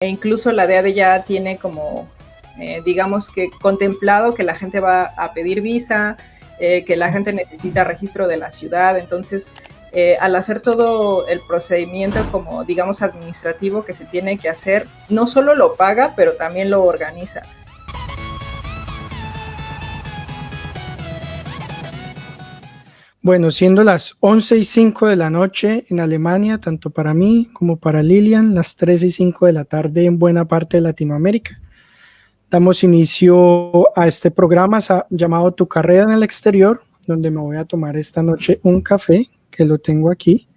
e incluso la DEADE ya tiene como, digamos que contemplado que la gente va a pedir visa, que la gente necesita registro de la ciudad, entonces al hacer todo el procedimiento como digamos administrativo que se tiene que hacer, no solo lo paga, pero también lo organiza. Bueno, siendo las 11:05 de la noche en Alemania, tanto para mí como para Lilian, las 3:05 de la tarde en buena parte de Latinoamérica, damos inicio a este programa llamado Tu carrera en el exterior, donde me voy a tomar esta noche un café, que lo tengo aquí.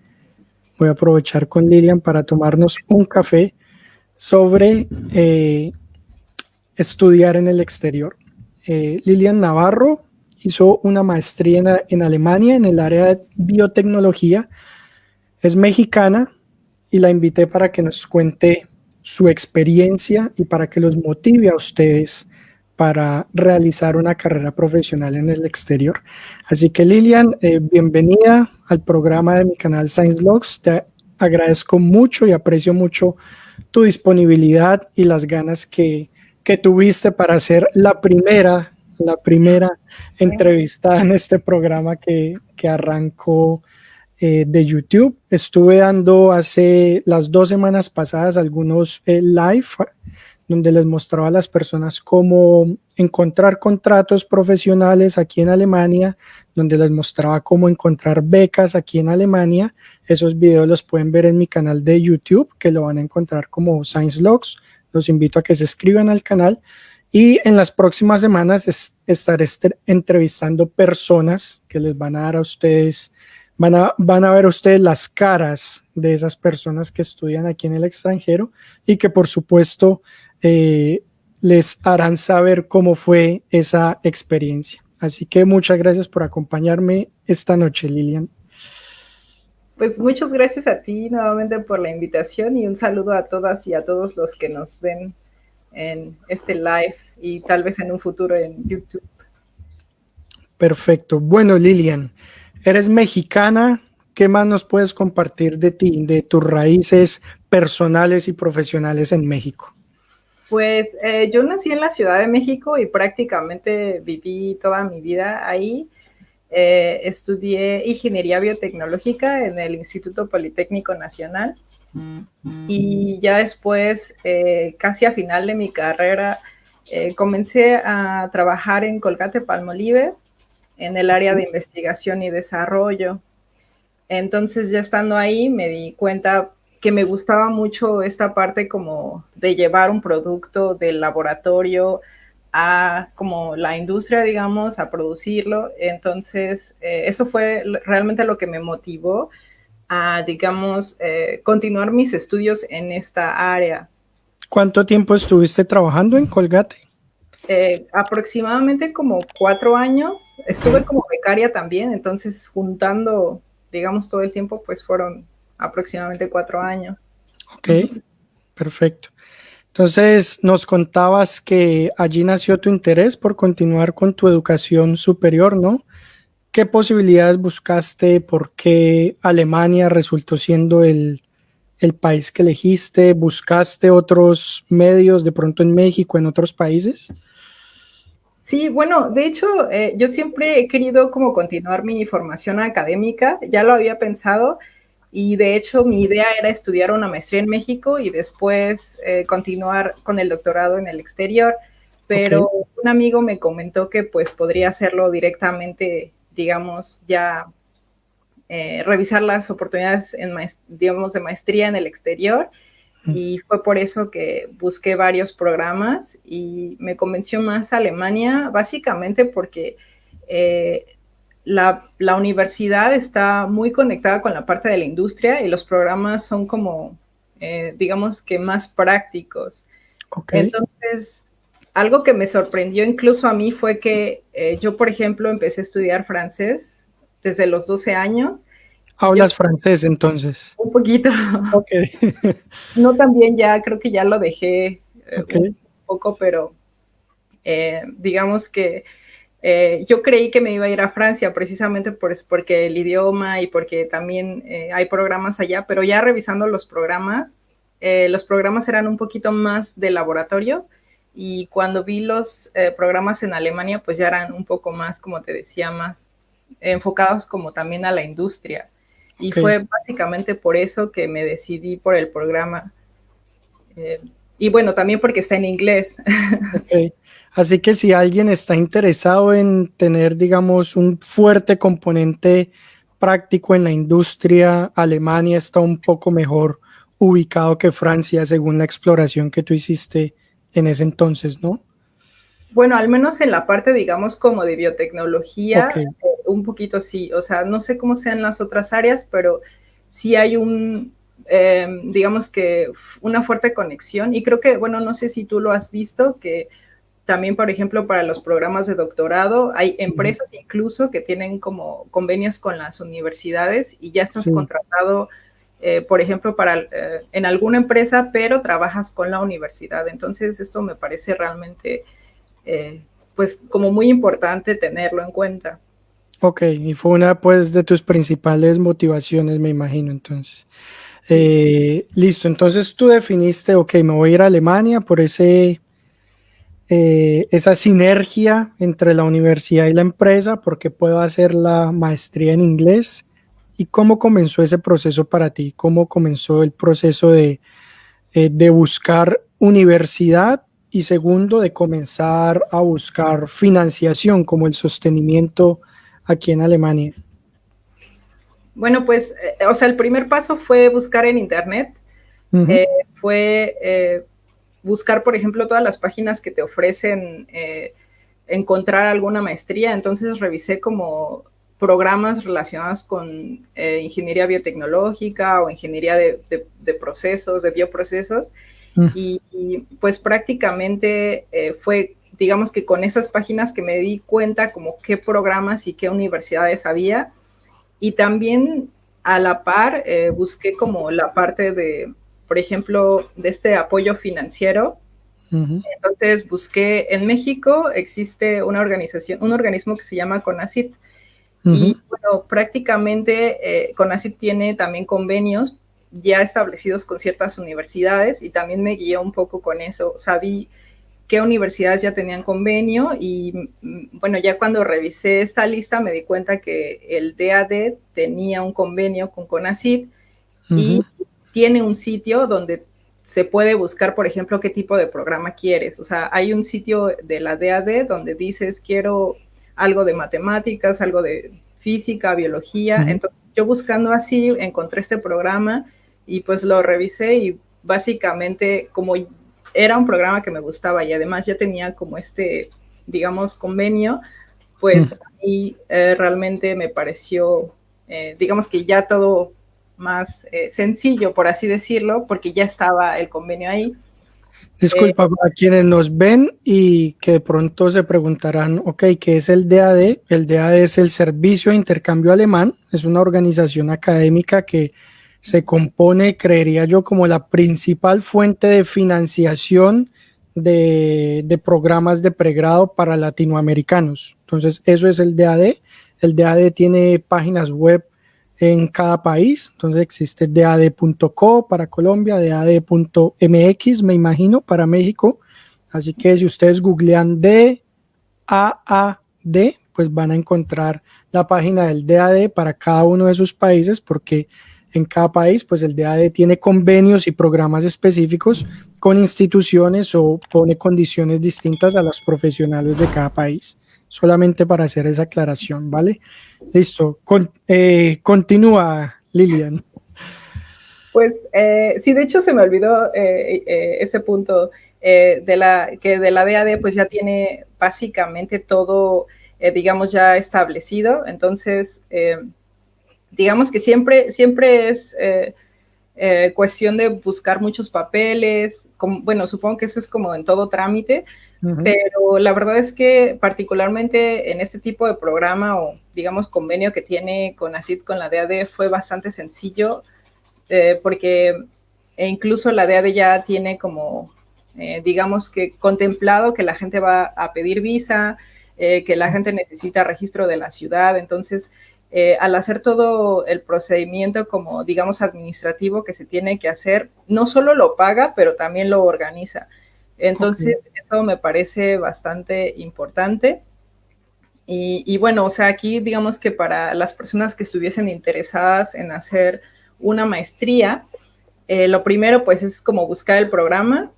Voy a aprovechar con Lilian para tomarnos un café sobre estudiar en el exterior. Lilian Navarro hizo una maestría en Alemania en el área de biotecnología. Es mexicana y la invité para que nos cuente su experiencia y para que los motive a ustedes para realizar una carrera profesional en el exterior. Así que Lilian, bienvenida al programa de mi canal Science Logs. Te agradezco mucho y aprecio mucho tu disponibilidad y las ganas que tuviste para hacer la primera entrevista en este programa que arrancó de YouTube. Estuve dando hace las 2 semanas pasadas algunos live donde les mostraba a las personas cómo encontrar contratos profesionales aquí en Alemania, donde les mostraba cómo encontrar becas aquí en Alemania. Esos videos los pueden ver en mi canal de YouTube, que lo van a encontrar como Science Logs. Los invito a que se inscriban al canal y en las próximas semanas estaré entrevistando personas que les van a dar a ustedes, van a ver ustedes las caras de esas personas que estudian aquí en el extranjero y que por supuesto les harán saber cómo fue esa experiencia. Así que muchas gracias por acompañarme esta noche, Lilian. Pues muchas gracias a ti nuevamente por la invitación y un saludo a todas y a todos los que nos ven en este live y tal vez en un futuro en YouTube. Perfecto. Bueno, Lilian, eres mexicana. ¿Qué más nos puedes compartir de ti, de tus raíces personales y profesionales en México? Pues yo nací en la Ciudad de México y prácticamente viví toda mi vida ahí. Estudié ingeniería biotecnológica en el Instituto Politécnico Nacional y ya después, casi a final de mi carrera, comencé a trabajar en Colgate-Palmolive en el área de investigación y desarrollo. Entonces ya estando ahí me di cuenta que me gustaba mucho esta parte como de llevar un producto del laboratorio a como la industria, digamos, a producirlo. Entonces eso fue realmente lo que me motivó a, digamos, continuar mis estudios en esta área. ¿Cuánto tiempo estuviste trabajando en Colgate? Aproximadamente como 4 años. Estuve como becaria también, entonces juntando, digamos, todo el tiempo, pues fueron aproximadamente 4 años. Ok, perfecto. Entonces, nos contabas que allí nació tu interés por continuar con tu educación superior, ¿no? ¿Qué posibilidades buscaste? ¿Por qué Alemania resultó siendo el país que elegiste? ¿Buscaste otros medios de pronto en México, en otros países? Sí, bueno, de hecho, yo siempre he querido como continuar mi formación académica, ya lo había pensado, y de hecho mi idea era estudiar una maestría en México y después continuar con el doctorado en el exterior, pero Ok. un amigo me comentó que pues podría hacerlo directamente, digamos, ya revisar las oportunidades en digamos, de maestría en el exterior, y fue por eso que busqué varios programas y me convenció más Alemania, básicamente porque la universidad está muy conectada con la parte de la industria y los programas son como, digamos que más prácticos. Ok. Entonces, algo que me sorprendió incluso a mí fue que yo, por ejemplo, empecé a estudiar francés desde los 12 años y yo ¿Hablas francés entonces? un poquito, Ok. no también ya, creo que ya lo dejé Ok. un poco, pero digamos que yo creí que me iba a ir a Francia precisamente porque el idioma y porque también hay programas allá, pero ya revisando los programas, los programas eran un poquito más de laboratorio, y cuando vi los programas en Alemania, pues ya eran un poco más, como te decía, más enfocados como también a la industria. Y Ok. fue básicamente por eso que me decidí por el programa. Eh, y bueno, también porque está en inglés. Ok. Así que si alguien está interesado en tener, digamos, un fuerte componente práctico en la industria, Alemania está un poco mejor ubicado que Francia, según la exploración que tú hiciste en ese entonces, ¿no? Bueno, al menos en la parte, digamos, como de Ok, biotecnología, un poquito sí. O sea, no sé cómo sean las otras áreas, pero sí hay digamos que una fuerte conexión. Y creo que, bueno, no sé si tú lo has visto, que también, por ejemplo, para los programas de doctorado, hay ujú, empresas incluso que tienen como convenios con las universidades y ya estás sí. contratado, por ejemplo, en alguna empresa, pero trabajas con la universidad. Entonces, esto me parece realmente, eh, pues, como muy importante tenerlo en cuenta. Ok, y fue una pues de tus principales motivaciones, me imagino, entonces. Sí. Listo, entonces tú definiste, ok, me voy a ir a Alemania por esa sinergia entre la universidad y la empresa, porque puedo hacer la maestría en inglés. ¿Y cómo comenzó ese proceso para ti? ¿Cómo comenzó el proceso de buscar universidad y segundo, de comenzar a buscar financiación como el sostenimiento aquí en Alemania? Bueno, pues, o sea, el primer paso fue buscar en internet, Ujú, eh, fue buscar, por ejemplo, todas las páginas que te ofrecen encontrar alguna maestría. Entonces revisé como programas relacionados con ingeniería biotecnológica o ingeniería de procesos, de bioprocesos, ujú, y pues prácticamente fue, digamos que con esas páginas que me di cuenta como qué programas y qué universidades había, y también a la par busqué como la parte de, por ejemplo, de este apoyo financiero. ujú, Entonces busqué, en México existe una organización, un organismo que se llama CONACYT, ujú. y bueno, prácticamente CONACYT tiene también convenios ya establecidos con ciertas universidades, y también me guié un poco con eso. Sabí qué universidades ya tenían convenio, y bueno, ya cuando revisé esta lista me di cuenta que el DAD tenía un convenio con CONACYT, Ujú, y tiene un sitio donde se puede buscar, por ejemplo, qué tipo de programa quieres. O sea, hay un sitio de la DAD donde dices, quiero algo de matemáticas, algo de física, biología. ujú. Entonces, yo buscando así, encontré este programa y pues lo revisé, y básicamente como era un programa que me gustaba y además ya tenía como este, digamos, convenio, pues Ujú. ahí realmente me pareció, digamos que ya todo más sencillo, por así decirlo, porque ya estaba el convenio ahí. Eh, Disculpa, para quienes nos ven y que de pronto se preguntarán, ok, ¿qué es el DAD? El DAD es el Servicio de Intercambio Alemán, es una organización académica que se compone, creería yo, como la principal fuente de financiación de programas de pregrado para latinoamericanos. Entonces, eso es el DAD. El DAD tiene páginas web en cada país. Entonces existe DAD.co para Colombia, DAD.mx, me imagino, para México. Así que si ustedes googlean DAAD, pues van a encontrar la página del DAD para cada uno de sus países, porque en cada país, pues el DAD tiene convenios y programas específicos con instituciones o pone condiciones distintas a las profesionales de cada país. Solamente para hacer esa aclaración, ¿vale? Listo. Continúa, Lilian. pues sí, de hecho se me olvidó ese punto que de la DAD pues ya tiene básicamente todo, digamos, ya establecido. Entonces, digamos que siempre es cuestión de buscar muchos papeles. Bueno, supongo que eso es como en todo trámite, Uh -huh. pero la verdad es que particularmente en este tipo de programa o digamos convenio que tiene CONACYT con la DAD fue bastante sencillo, porque incluso la DAD ya tiene como, digamos que contemplado que la gente va a pedir visa, que la gente necesita registro de la ciudad. Entonces al hacer todo el procedimiento como, digamos, administrativo que se tiene que hacer, no solo lo paga, pero también lo organiza. Entonces, eso me parece bastante importante. Y bueno, o sea, aquí digamos que para las personas que estuviesen interesadas en hacer una maestría, lo primero pues es como buscar el programa,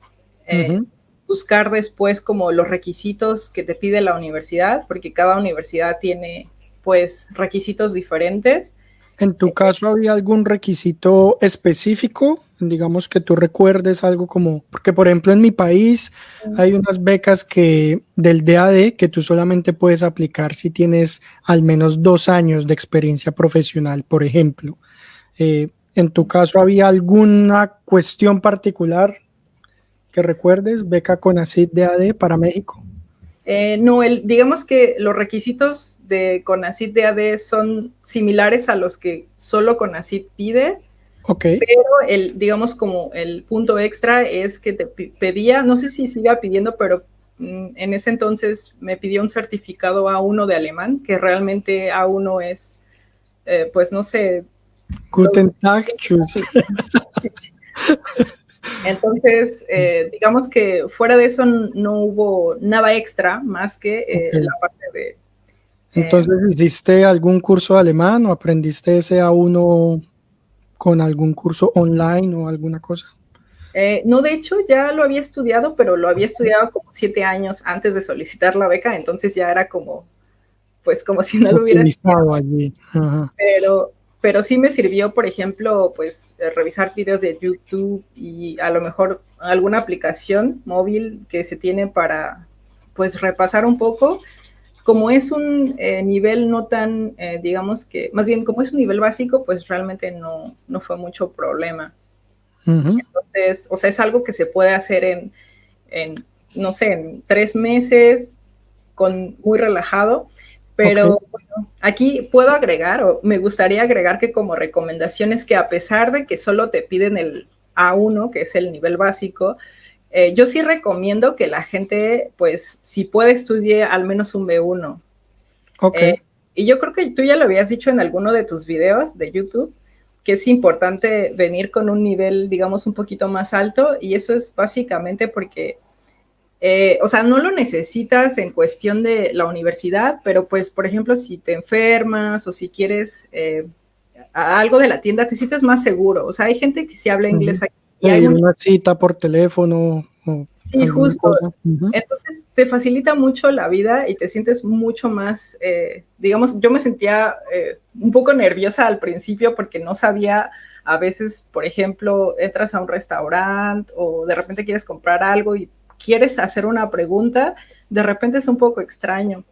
buscar después como los requisitos que te pide la universidad, porque cada universidad tiene pues requisitos diferentes. ¿En tu caso había algún requisito específico? Digamos que tú recuerdes algo como, porque por ejemplo en mi país hay unas becas que del DAD que tú solamente puedes aplicar si tienes al menos 2 años de experiencia profesional, por ejemplo. ¿En tu caso había alguna cuestión particular que recuerdes? Beca CONACYT DAD para México. No, digamos que los requisitos de CONACYT DAD son similares a los que solo CONACYT pide, pero digamos como el punto extra es que te pedía, no sé si siga pidiendo, pero en ese entonces me pidió un certificado A1 de alemán, que realmente A1 es, pues no sé. Guten Tag, tschüss. Entonces, digamos que fuera de eso no hubo nada extra más que la parte de... Entonces, ¿hiciste algún curso de alemán o aprendiste ese A1 con algún curso online o alguna cosa? No, de hecho ya lo había estudiado, pero lo había estudiado como 7 años antes de solicitar la beca, entonces ya era como, pues como si no lo hubiera estudiado allí. Ajá. Pero sí me sirvió, por ejemplo, pues revisar videos de YouTube y a lo mejor alguna aplicación móvil que se tiene para, pues, repasar un poco. Como es un nivel no tan, digamos que, más bien como es un nivel básico, pues realmente no fue mucho problema. Entonces, o sea, es algo que se puede hacer en no sé, en 3 meses, muy relajado, pero bueno, aquí puedo agregar, o me gustaría agregar que como recomendaciones que a pesar de que solo te piden el A1, que es el nivel básico, yo sí recomiendo que la gente, pues, si puede, estudie al menos un B1. Y yo creo que tú ya lo habías dicho en alguno de tus videos de YouTube, que es importante venir con un nivel, digamos, un poquito más alto, y eso es básicamente porque, o sea, no lo necesitas en cuestión de la universidad, pero pues, por ejemplo, si te enfermas o si quieres algo de la tienda, te sientes más seguro. O sea, hay gente que sí habla inglés aquí. Y hay una cita por teléfono. Sí, justo. Cosa. Entonces te facilita mucho la vida y te sientes mucho más, digamos, yo me sentía un poco nerviosa al principio porque no sabía, a veces, por ejemplo, entras a un restaurante o de repente quieres comprar algo y quieres hacer una pregunta, de repente es un poco extraño.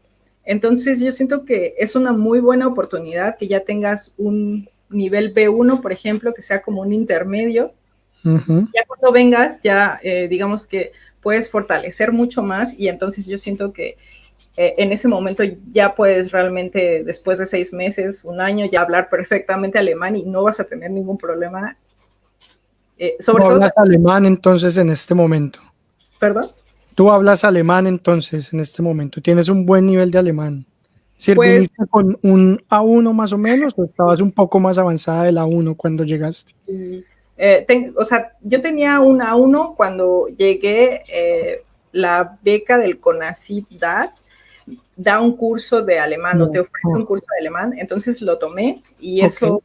Entonces yo siento que es una muy buena oportunidad que ya tengas un nivel B1, por ejemplo, que sea como un intermedio. Ya cuando vengas, ya digamos que puedes fortalecer mucho más y entonces yo siento que en ese momento ya puedes realmente, después de 6 meses, un año, ya hablar perfectamente alemán y no vas a tener ningún problema. Sobre todo, hablas alemán entonces en este momento. ¿Perdón? Tú hablas alemán entonces en este momento, tienes un buen nivel de alemán. ¿Si pues, viniste con un A1 más o menos o estabas un poco más avanzada del A1 cuando llegaste? O sea, yo tenía un A1 cuando llegué, la beca del CONACYT da un curso de alemán, o te ofrece un curso de alemán, entonces lo tomé y eso,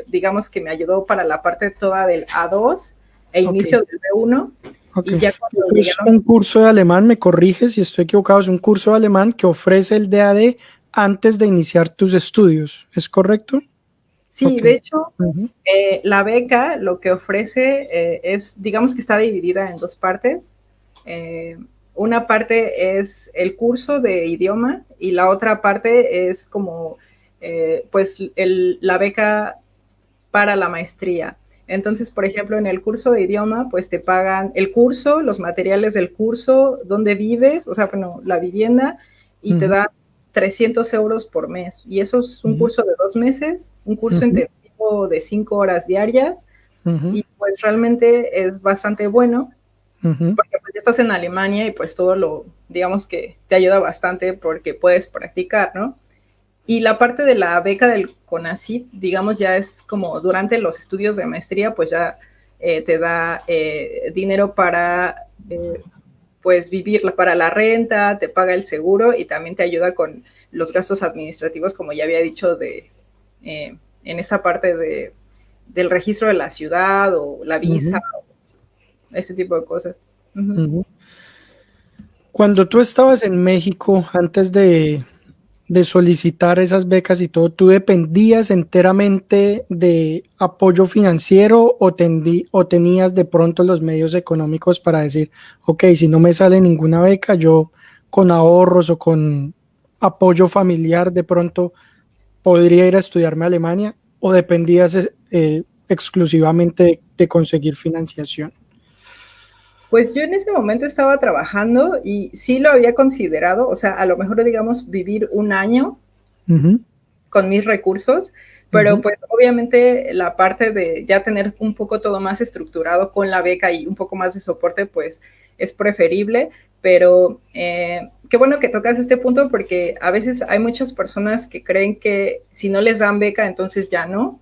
digamos que me ayudó para la parte toda del A2 e inicio del B1. Y ya cuando llegaron... un curso de alemán, me corriges si estoy equivocado, es un curso de alemán que ofrece el DAD antes de iniciar tus estudios, ¿es correcto? Sí, de hecho, la beca lo que ofrece es, digamos que está dividida en 2 partes. Una parte es el curso de idioma y la otra parte es como, pues, la beca para la maestría. Entonces, por ejemplo, en el curso de idioma, pues te pagan el curso, los materiales del curso, dónde vives, o sea, bueno, la vivienda, y te dan 300 euros por mes. Y eso es un curso de 2 meses, un curso intensivo de 5 horas diarias, y pues realmente es bastante bueno, porque pues ya estás en Alemania y pues todo lo, digamos que te ayuda bastante porque puedes practicar, ¿no? Y la parte de la beca del CONACYT, digamos, ya es como durante los estudios de maestría, pues ya te da dinero para pues vivir para la renta, te paga el seguro y también te ayuda con los gastos administrativos, como ya había dicho, en esa parte del registro de la ciudad o la visa, ese tipo de cosas. Cuando tú estabas en México, antes de solicitar esas becas y todo, ¿tú dependías enteramente de apoyo financiero o tenías de pronto los medios económicos para decir, ok, si no me sale ninguna beca, yo con ahorros o con apoyo familiar de pronto podría ir a estudiarme a Alemania, o dependías exclusivamente de conseguir financiación? Pues yo en ese momento estaba trabajando y sí lo había considerado, o sea, a lo mejor digamos vivir un año con mis recursos, pero pues obviamente la parte de ya tener un poco todo más estructurado con la beca y un poco más de soporte, pues es preferible, pero qué bueno que tocas este punto porque a veces hay muchas personas que creen que si no les dan beca, entonces ya no.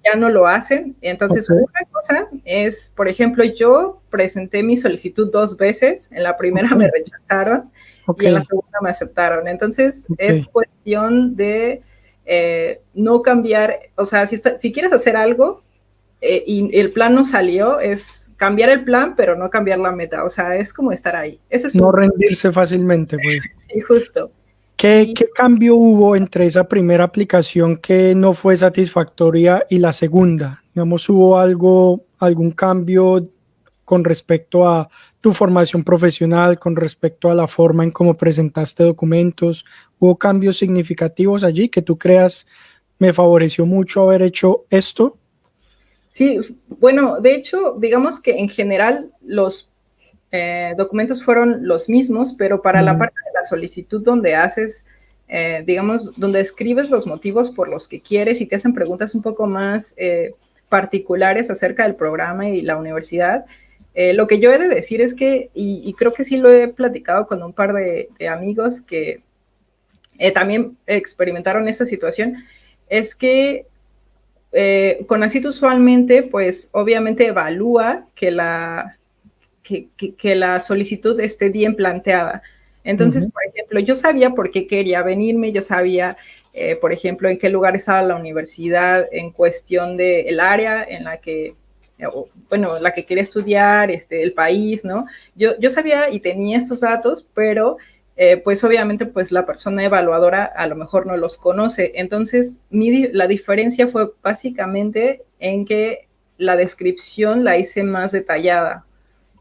Ya no lo hacen. Entonces, Okay. una cosa es, por ejemplo, yo presenté mi solicitud 2 veces. En la primera Okay. me rechazaron y en la Okay. segunda me aceptaron. Entonces, es Okay. cuestión de no cambiar, o sea, si quieres hacer algo y el plan no salió, es cambiar el plan, pero no cambiar la meta. O sea, es como estar ahí. Ese es No un, rendirse fácilmente, pues. sí, justo. ¿Qué, Y qué cambio hubo entre esa primera aplicación que no fue satisfactoria y la segunda? Digamos, ¿hubo algún cambio con respecto a tu formación profesional, con respecto a la forma en cómo presentaste documentos? ¿Hubo cambios significativos allí que tú creas me favoreció mucho haber hecho esto? sí, bueno, de hecho, digamos que en general los documentos fueron los mismos, pero para la Ujú. parte de la solicitud donde haces, digamos, donde escribes los motivos por los que quieres y te hacen preguntas un poco más particulares acerca del programa y la universidad, lo que yo he de decir es que, y creo que sí lo he platicado con un par de amigos que también experimentaron esta situación, es que CONACYT usualmente, pues obviamente evalúa que la solicitud esté bien planteada. Entonces, Ujú. por ejemplo, yo sabía por qué quería venirme, yo sabía, por ejemplo, en qué lugar estaba la universidad en cuestión del área en la que, bueno, la que quería estudiar, el país, ¿no? Yo sabía y tenía estos datos, pero pues obviamente pues la persona evaluadora a lo mejor no los conoce. Entonces, la diferencia fue básicamente en que la descripción la hice más detallada.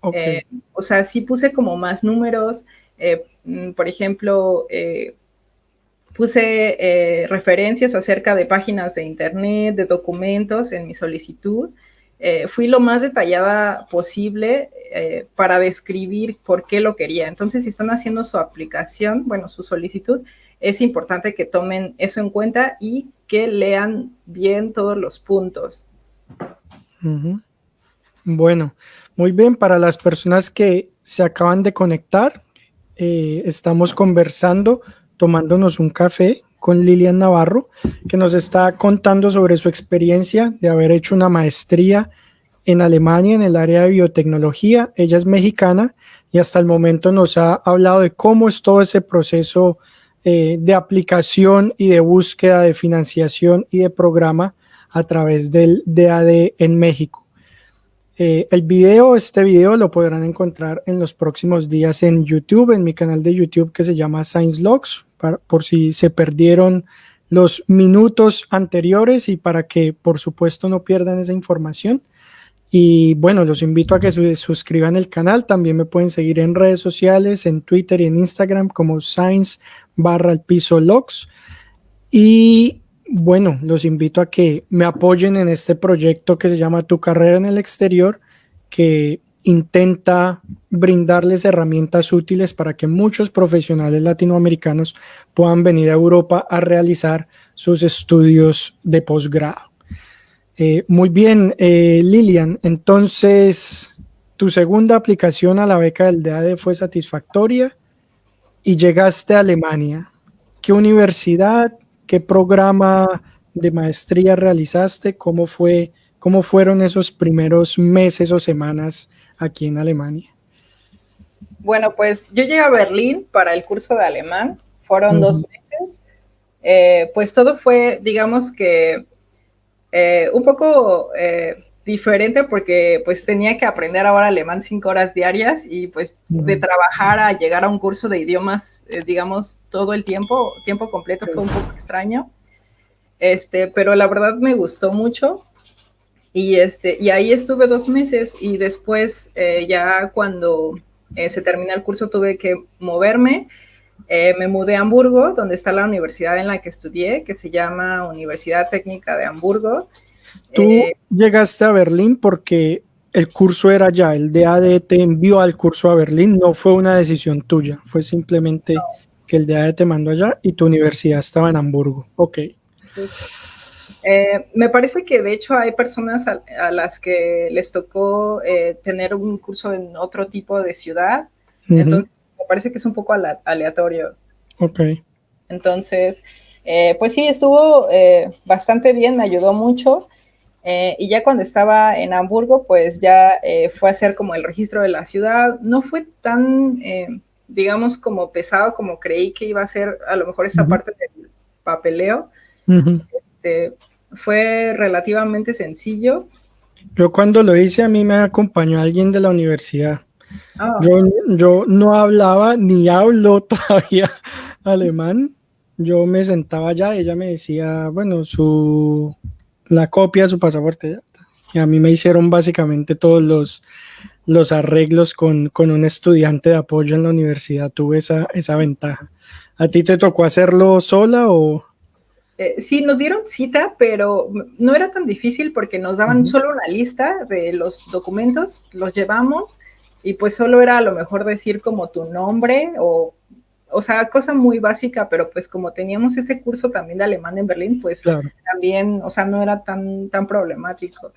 Ok. Eh, o sea, sí puse como más números, por ejemplo, puse referencias acerca de páginas de internet, de documentos en mi solicitud. Fui lo más detallada posible para describir por qué lo quería. Entonces, si están haciendo su aplicación, bueno, su solicitud, es importante que tomen eso en cuenta y que lean bien todos los puntos. Ujú. Bueno, muy bien. Para las personas que se acaban de conectar, estamos conversando, tomándonos un café con Lilian Navarro, que nos está contando sobre su experiencia de haber hecho una maestría en Alemania en el área de biotecnología. Ella es mexicana y hasta el momento nos ha hablado de cómo es todo ese proceso de aplicación y de búsqueda de financiación y de programa a través del DAD en México. Este video lo podrán encontrar en los próximos días en YouTube, en mi canal de YouTube que se llama Science Logs, por si se perdieron los minutos anteriores y para que por supuesto no pierdan esa información. Y bueno, los invito a que suscriban el canal. También me pueden seguir en redes sociales, en Twitter y en Instagram como Science_Logs. Y bueno, los invito a que me apoyen en este proyecto que se llama Tu carrera en el exterior, que intenta brindarles herramientas útiles para que muchos profesionales latinoamericanos puedan venir a Europa a realizar sus estudios de posgrado. Muy bien, Lilian, entonces tu segunda aplicación a la beca del DAD fue satisfactoria y llegaste a Alemania. ¿qué universidad, qué programa de maestría realizaste? ¿Cómo fueron esos primeros meses o semanas aquí en Alemania? Bueno, pues yo llegué a Berlín para el curso de alemán, fueron Ujú, 2 meses. Pues todo fue, digamos que un poco diferente porque pues tenía que aprender ahora alemán 5 horas diarias y pues de ujú, trabajar a llegar a un curso de idiomas, digamos, todo el tiempo completo fue un ok. poco extraño, pero la verdad me gustó mucho y ahí estuve 2 meses y después ya cuando se termina el curso tuve que moverme. Me mudé a Hamburgo, donde está la universidad en la que estudié, que se llama Universidad Técnica de Hamburgo. Tú llegaste a Berlín porque el curso era allá, el DAD te envió al curso a Berlín, no fue una decisión tuya, fue simplemente que el DAD te mandó allá y tu universidad estaba en Hamburgo. Ok. Justo. Me parece que de hecho hay personas a las que les tocó tener un curso en otro tipo de ciudad, Ujú, entonces me parece que es un poco aleatorio. ok. Entonces, pues sí, estuvo bastante bien, me ayudó mucho. Y ya cuando estaba en Hamburgo, pues ya fue a hacer como el registro de la ciudad. No fue tan, digamos, como pesado como creí que iba a ser a lo mejor esa Ujú, parte del papeleo. ujú. Eh, Fue relativamente sencillo. Yo cuando lo hice a mí me acompañó alguien de la universidad. Ah, Yo, yo no hablaba ni hablo todavía alemán. Yo me sentaba allá, ella me decía, bueno, la copia de su pasaporte. Ya está. Y a mí me hicieron básicamente todos los arreglos con un estudiante de apoyo en la universidad. Tuve esa ventaja. ¿A ti te tocó hacerlo sola o...? sí, nos dieron cita, pero no era tan difícil porque nos daban Ujú, solo una lista de los documentos, los llevamos y pues solo era a lo mejor decir como tu nombre o sea, cosa muy básica, pero pues como teníamos este curso también de alemán en Berlín, pues claro. también, o sea, no era tan problemático.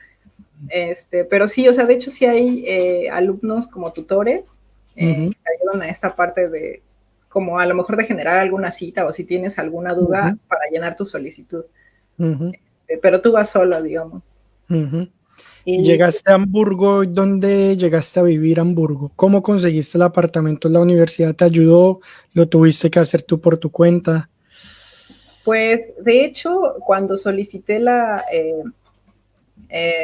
Pero sí, o sea, de hecho sí hay alumnos como tutores Ujú, que te ayudan a esta parte de, como a lo mejor de generar alguna cita o si tienes alguna duda ujú, para llenar tu solicitud. ujú, Pero tú vas solo, digamos. ujú. Y Y llegaste a Hamburgo, ¿dónde llegaste a vivir Hamburgo? ¿Cómo conseguiste el apartamento? ¿La universidad te ayudó? ¿Lo tuviste que hacer tú por tu cuenta? pues de hecho, cuando solicité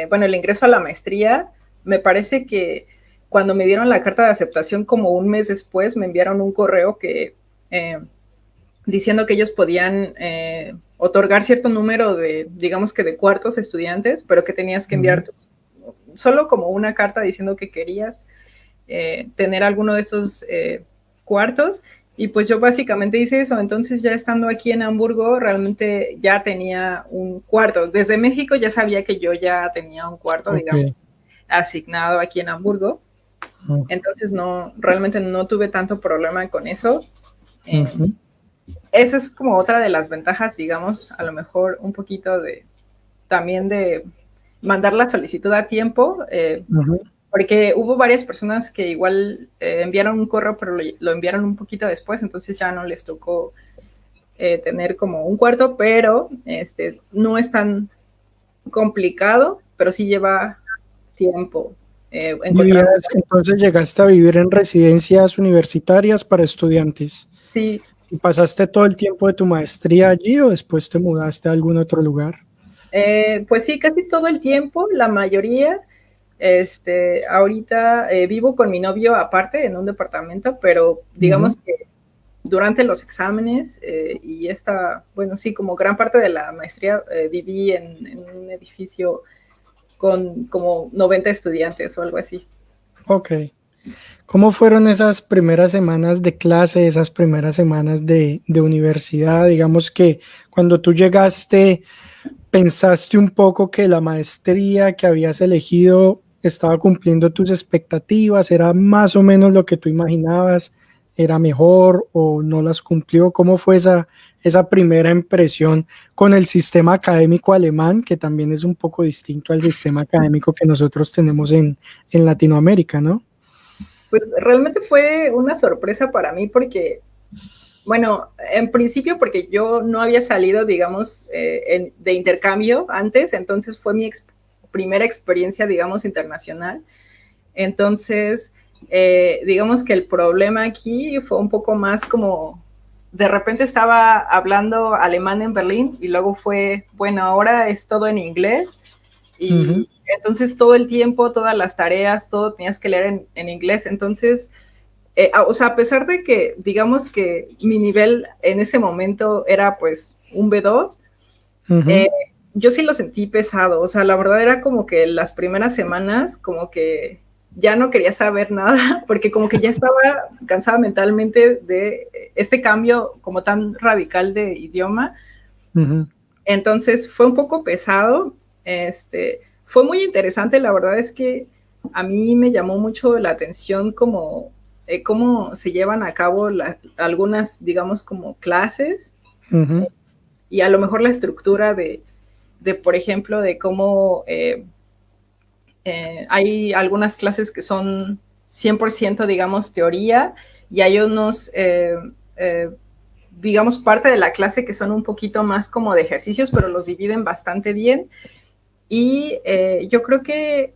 bueno, el ingreso a la maestría, me parece que cuando me dieron la carta de aceptación como un mes después, me enviaron un correo que diciendo que ellos podían otorgar cierto número de, digamos que de cuartos a estudiantes, pero que tenías que Ujú, enviar solo como una carta diciendo que querías tener alguno de esos cuartos. Y pues yo básicamente hice eso. Entonces ya estando aquí en Hamburgo, realmente ya tenía un cuarto. Desde México ya sabía que yo ya tenía un cuarto, ok. digamos, asignado aquí en Hamburgo. Entonces no, realmente no tuve tanto problema con eso. Eh, Ujú, Esa es como otra de las ventajas, digamos, a lo mejor un poquito de también de mandar la solicitud a tiempo, ujú, porque hubo varias personas que igual enviaron un correo, pero lo enviaron un poquito después, entonces ya no les tocó tener como un cuarto, pero no es tan complicado, pero sí lleva tiempo encontrar un Vivías, cuarto. entonces llegaste a vivir en residencias universitarias para estudiantes. Sí, ¿Y pasaste todo el tiempo de tu maestría allí o después te mudaste a algún otro lugar? pues sí, casi todo el tiempo, la mayoría. Ahorita vivo con mi novio aparte en un departamento, pero digamos Ujú, que durante los exámenes y bueno, sí, como gran parte de la maestría viví en un edificio con como 90 estudiantes o algo así. ok. ¿Cómo fueron esas primeras semanas de clase, esas primeras semanas de universidad? Digamos que cuando tú llegaste, ¿pensaste un poco que la maestría que habías elegido estaba cumpliendo tus expectativas? ¿Era más o menos lo que tú imaginabas? ¿Era mejor o no las cumplió? ¿Cómo fue esa primera impresión con el sistema académico alemán, que también es un poco distinto al sistema académico que nosotros tenemos en Latinoamérica, ¿no? Pues realmente fue una sorpresa para mí porque Bueno, en principio porque yo no había salido, digamos, de intercambio antes, entonces fue mi primera experiencia, digamos, internacional. Entonces, digamos que el problema aquí fue un poco más como, de repente estaba hablando alemán en Berlín y luego fue, bueno, ahora es todo en inglés Ujú, y entonces todo el tiempo, todas las tareas, todo tenías que leer en inglés. Entonces, o sea, a pesar de que, digamos que mi nivel en ese momento era pues un B2, ujú. eh, yo sí lo sentí pesado. O sea, la verdad era como que las primeras semanas, como que ya no quería saber nada, porque como que ya estaba cansada mentalmente de este cambio como tan radical de idioma. Ujú, Entonces fue un poco pesado. Fue muy interesante, la verdad es que a mí me llamó mucho la atención como cómo se llevan a cabo algunas, digamos, como clases ujú, y a lo mejor la estructura por ejemplo, de cómo hay algunas clases que son 100%, digamos, teoría y hay unos, eh, digamos, parte de la clase que son un poquito más como de ejercicios, pero los dividen bastante bien. Y yo creo que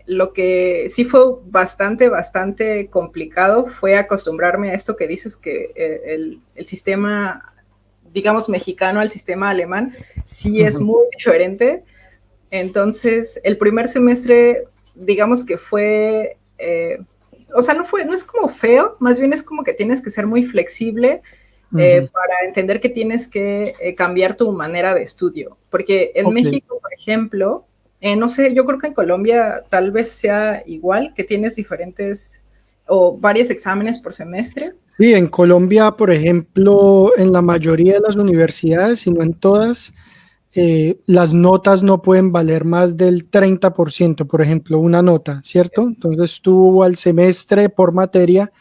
lo que sí fue bastante complicado fue acostumbrarme a esto que dices que el sistema, digamos, mexicano al sistema alemán sí es ujú. muy diferente. Entonces, el primer semestre, digamos que fue, o sea, no es como feo, más bien es como que tienes que ser muy flexible Ujú. para entender que tienes que cambiar tu manera de estudio. Porque en Ok. México, por ejemplo, no sé, yo creo que en Colombia tal vez sea igual, que tienes diferentes o varios exámenes por semestre. Sí, en Colombia, por ejemplo, en la mayoría de las universidades, si no en todas, las notas no pueden valer más del 30%, por ejemplo, una nota, ¿cierto? Entonces tú al semestre por materia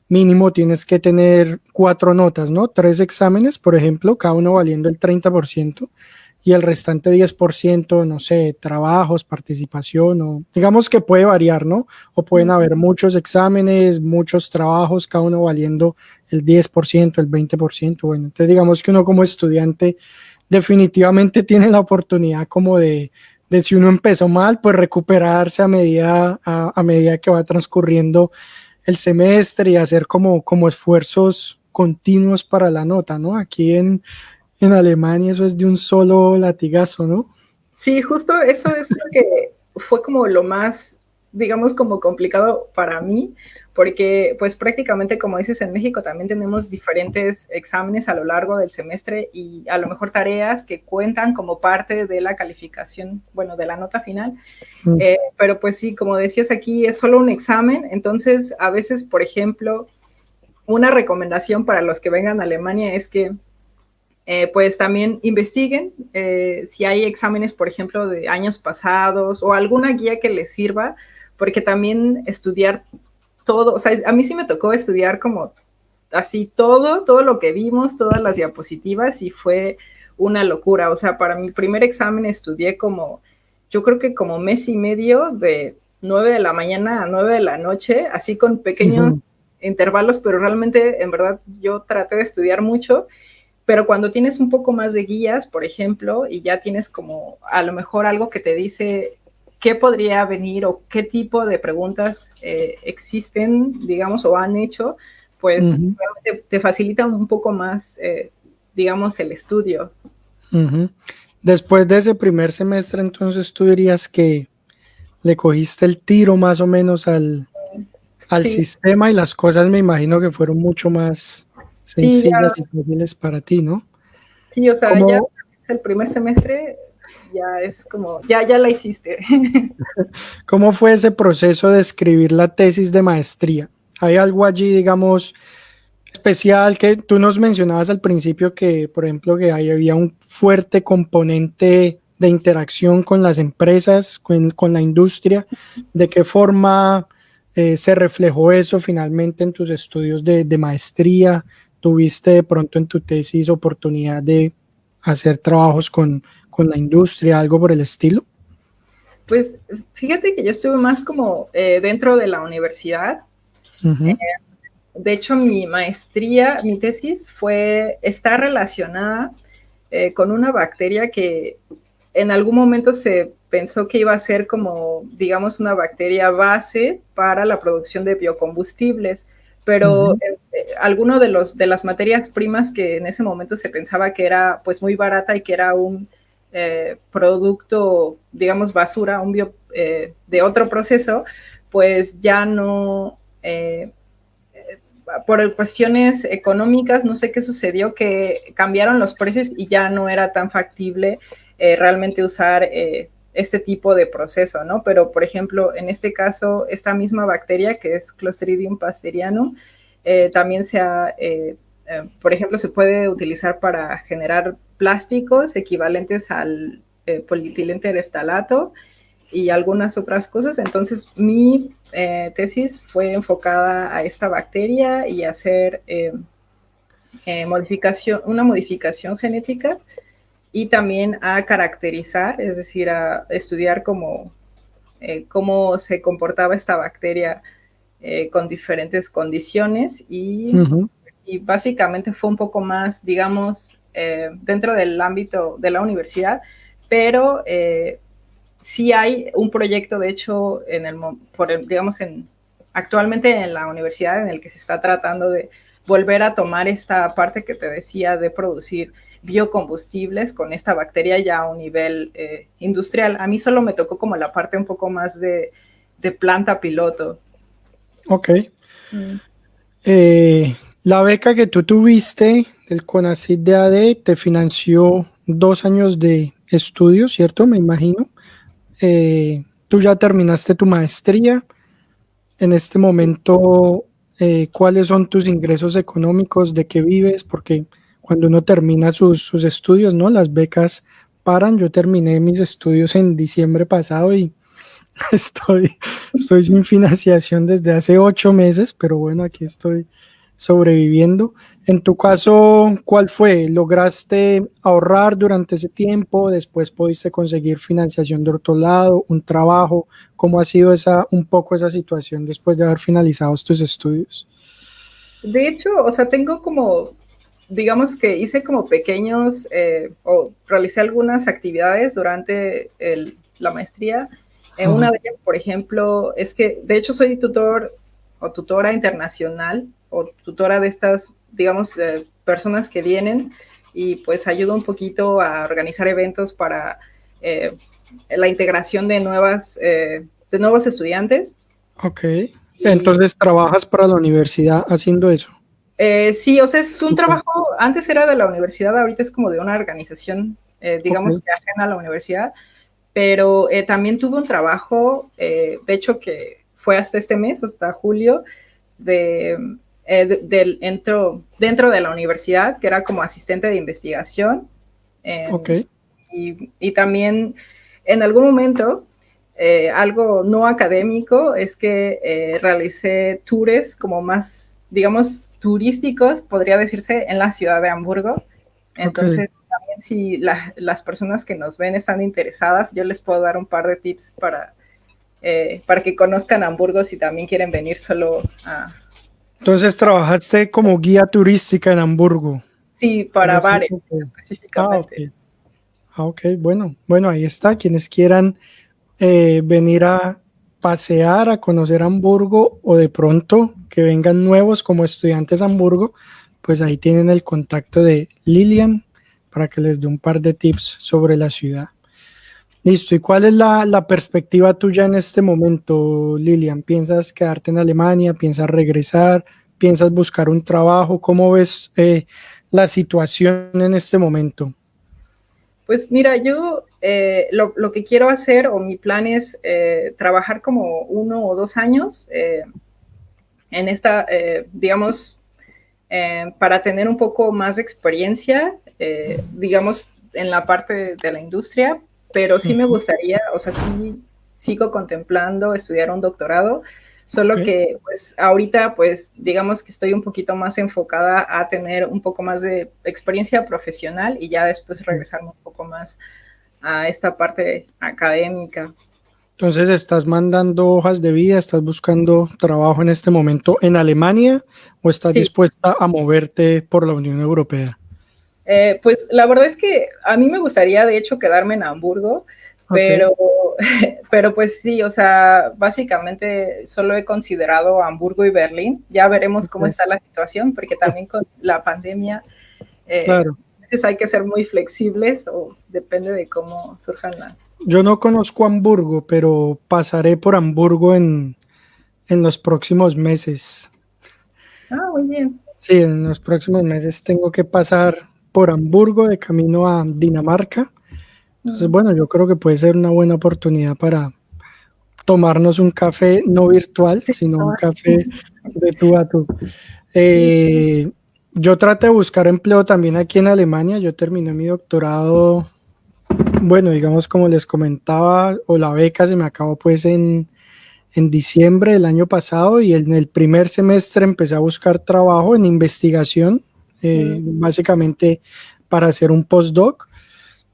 mínimo tienes que tener cuatro notas, ¿no? Tres exámenes, por ejemplo, cada uno valiendo el 30% y el restante 10%, no sé, trabajos, participación o digamos que puede variar, ¿no? O pueden haber muchos exámenes, muchos trabajos, cada uno valiendo el 10%, el 20%. Bueno, entonces digamos que uno como estudiante definitivamente tiene la oportunidad como de si uno empezó mal, pues recuperarse a medida que va transcurriendo el semestre y hacer como esfuerzos continuos para la nota, ¿no? Aquí en Alemania eso es de un solo latigazo, ¿no? Sí, justo eso es lo que fue como lo más, digamos, como complicado para mí, porque pues prácticamente, como dices, en México también tenemos diferentes exámenes a lo largo del semestre y a lo mejor tareas que cuentan como parte de la calificación, bueno, de la nota final. Mm, Pero pues sí, como decías aquí, es solo un examen, entonces a veces, por ejemplo, una recomendación para los que vengan a Alemania es que pues también investiguen si hay exámenes, por ejemplo, de años pasados o alguna guía que les sirva, porque también estudiar todo, o sea, a mí sí me tocó estudiar como así todo lo que vimos, todas las diapositivas y fue una locura. O sea, para mi primer examen estudié como, yo creo que como mes y medio de 9 de la mañana a 9 de la noche, así con pequeños ujú, intervalos, pero realmente, en verdad, yo traté de estudiar mucho pero cuando tienes un poco más de guías, por ejemplo, y ya tienes como a lo mejor algo que te dice qué podría venir o qué tipo de preguntas existen, digamos, o han hecho, pues ujú, realmente te facilita un poco más, digamos, el estudio. ujú. Después de ese primer semestre, entonces tú dirías que le cogiste el tiro más o menos al Sí, sistema y las cosas me imagino que fueron mucho más sí, sencillas y fáciles para ti, ¿no? sí, o sea, ya ¿Cómo, el primer semestre ya es como, ya la hiciste. cómo fue ese proceso de escribir la tesis de maestría? ¿Hay algo allí, digamos, especial que tú nos mencionabas al principio que, por ejemplo, que ahí había un fuerte componente de interacción con las empresas, con la industria? ¿De qué forma se reflejó eso finalmente en tus estudios de maestría? ¿Tuviste de pronto en tu tesis oportunidad de hacer trabajos con la industria, algo por el estilo? Pues fíjate que yo estuve más como dentro de la universidad. Ujú, de hecho, mi maestría, mi tesis está relacionada con una bacteria que en algún momento se pensó que iba a ser como, digamos, una bacteria base para la producción de biocombustibles, pero alguno de las materias primas que en ese momento se pensaba que era pues muy barata y que era un producto, digamos, basura, de otro proceso, pues ya no, por cuestiones económicas, no sé qué sucedió, que cambiaron los precios y ya no era tan factible realmente usar este tipo de proceso, ¿no? Pero, por ejemplo, en este caso, esta misma bacteria, que es Clostridium pasterianum, también por ejemplo, se puede utilizar para generar plásticos equivalentes al polietileno-tereftalato y algunas otras cosas. Entonces, mi tesis fue enfocada a esta bacteria y hacer una modificación genética y también a caracterizar, es decir, a estudiar cómo se comportaba esta bacteria con diferentes condiciones y básicamente fue un poco más, digamos, dentro del ámbito de la universidad, pero sí hay un proyecto, de hecho, digamos, actualmente en la universidad en el que se está tratando de volver a tomar esta parte que te decía de producir biocombustibles con esta bacteria ya a un nivel industrial. A mí solo me tocó como la parte un poco más de planta piloto. Ok. La beca que tú tuviste del CONACYT de AD te financió 2 años de estudio, ¿cierto? Me imagino. Tú ya terminaste tu maestría. En este momento, ¿cuáles son tus ingresos económicos? ¿De qué vives? Porque cuando uno termina sus estudios, ¿no? Las becas paran. Yo terminé mis estudios en diciembre pasado y estoy sin financiación desde hace 8 meses, pero bueno, aquí estoy sobreviviendo. En tu caso, ¿cuál fue? ¿Lograste ahorrar durante ese tiempo? ¿Después pudiste conseguir financiación de otro lado, un trabajo? ¿Cómo ha sido un poco esa situación después de haber finalizado tus estudios? De hecho, o sea, tengo como, digamos que hice como pequeños, o realicé algunas actividades durante la maestría. Una Ajá. de ellas, por ejemplo, es que de hecho soy tutor o tutora internacional o tutora de estas, digamos, personas que vienen y pues ayudo un poquito a organizar eventos para eh, la integración de nuevos estudiantes. Ok. Y Entonces, ¿trabajas para la universidad haciendo eso? Sí, o sea, es un Ok. trabajo, antes era de la universidad, ahorita es como de una organización, Ok. digamos, que ajena a la universidad, pero también tuve un trabajo, de hecho, que fue hasta este mes, hasta julio, dentro de la universidad, que era como asistente de investigación, Ok. y también en algún momento, algo no académico, es que realicé tours como más, digamos, turísticos, podría decirse, en la ciudad de Hamburgo. Ok. Entonces, también si las personas que nos ven están interesadas, yo les puedo dar un par de tips para que conozcan Hamburgo si también quieren venir solo a... Entonces, trabajaste como guía turística en Hamburgo. Sí, Algo para así. bares Ok. Ah, ok. específicamente. Ah, ok, bueno, bueno, ahí está. Quienes quieran venir a pasear, a conocer Hamburgo o de pronto que vengan nuevos como estudiantes a Hamburgo, pues ahí tienen el contacto de Lilian para que les dé un par de tips sobre la ciudad. Listo, ¿y cuál es la perspectiva tuya en este momento, Lilian? ¿Piensas quedarte en Alemania? ¿Piensas regresar? ¿Piensas buscar un trabajo? ¿Cómo ves la situación en este momento? Pues mira, yo lo que quiero hacer o mi plan es trabajar como 1 o 2 años en esta, digamos, para tener un poco más de experiencia, digamos, en la parte de la industria, pero sí me gustaría, o sea, sí sigo contemplando estudiar un doctorado, Ok. solo que pues ahorita pues digamos que estoy un poquito más enfocada a tener un poco más de experiencia profesional y ya después regresarme un poco más a esta parte académica. Entonces, ¿estás mandando hojas de vida? ¿Estás buscando trabajo en este momento en Alemania o estás Sí, dispuesta a moverte por la Unión Europea? pues la verdad es que a mí me gustaría de hecho quedarme en Hamburgo, Ok, pero, pero pues sí, o sea, básicamente solo he considerado Hamburgo y Berlín. Ya veremos cómo ok, está la situación, porque también con la pandemia claro. a veces hay que ser muy flexibles o depende de cómo surjan las... Yo no conozco Hamburgo, pero pasaré por Hamburgo en los próximos meses. Ah, muy bien. Sí, en los próximos meses tengo que pasar por Hamburgo de camino a Dinamarca. Entonces, Mm. bueno, yo creo que puede ser una buena oportunidad para tomarnos un café no virtual, sino un café de tú a tú. Sí. Eh, yo traté de buscar empleo también aquí en Alemania. Yo terminé mi doctorado, bueno, digamos como les comentaba, o la beca se me acabó pues en diciembre del año pasado y en el primer semestre empecé a buscar trabajo en investigación, Mm. básicamente para hacer un postdoc.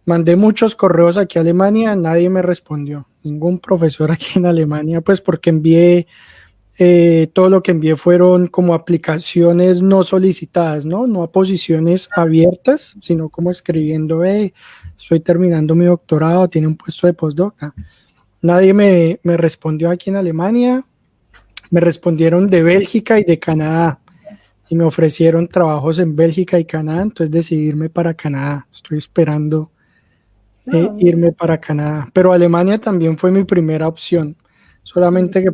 Mandé muchos correos aquí a Alemania, nadie me respondió, ningún profesor aquí en Alemania, pues porque envié, todo lo que envié fueron como aplicaciones no solicitadas, ¿no? No a posiciones abiertas, sino como escribiendo, estoy terminando mi doctorado, tiene un puesto de postdoc. Nadie me respondió aquí en Alemania, me respondieron de Bélgica y de Canadá y me ofrecieron trabajos en Bélgica y Canadá, entonces decidí irme para Canadá. Estoy esperando No, no. irme para Canadá, pero Alemania también fue mi primera opción, Mm. solamente que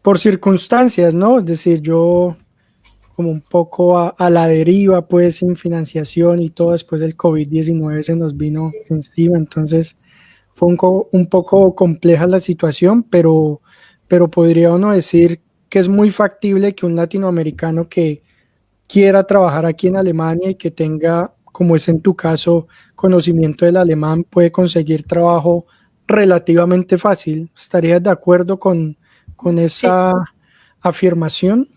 por circunstancias, ¿no? Es decir, yo como un poco a la deriva, pues sin financiación y todo después del COVID-19 se nos vino encima, entonces fue un poco compleja la situación, pero podría uno decir que es muy factible que un latinoamericano que quiera trabajar aquí en Alemania y que tenga, como es en tu caso, conocimiento del alemán, puede conseguir trabajo relativamente fácil. ¿Estarías de acuerdo con Sí, esa afirmación?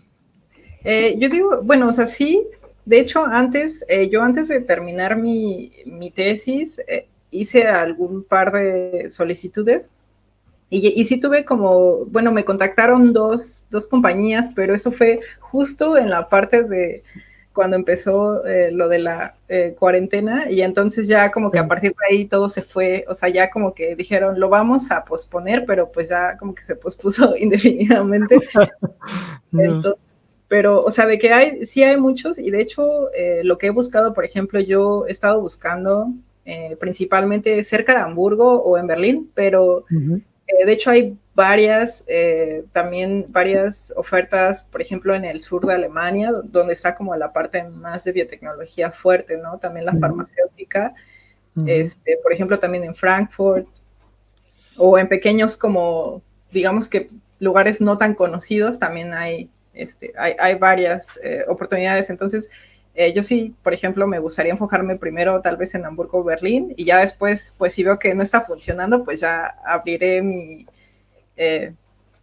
yo digo, bueno, o sea, sí, de hecho, yo antes de terminar mi tesis, hice algún par de solicitudes y sí tuve como, bueno, me contactaron dos compañías, pero eso fue justo en la parte de cuando empezó lo de la cuarentena y entonces ya como que a Sí. partir de ahí todo se fue, o sea, ya como que dijeron, lo vamos a posponer, pero pues ya como que se pospuso indefinidamente. No. Entonces, pero, o sea, de que sí hay muchos, y de hecho, lo que he buscado, por ejemplo, yo he estado buscando principalmente cerca de Hamburgo o en Berlín, pero Ujú, de hecho hay también varias ofertas, por ejemplo, en el sur de Alemania, donde está como la parte más de biotecnología fuerte, ¿no? También la ujú, farmacéutica, ujú. por ejemplo, también en Frankfurt, o en pequeños como, digamos que lugares no tan conocidos, también hay varias oportunidades. Entonces, yo sí, por ejemplo, me gustaría enfocarme primero tal vez en Hamburgo o Berlín y ya después, pues si veo que no está funcionando, pues ya abriré eh,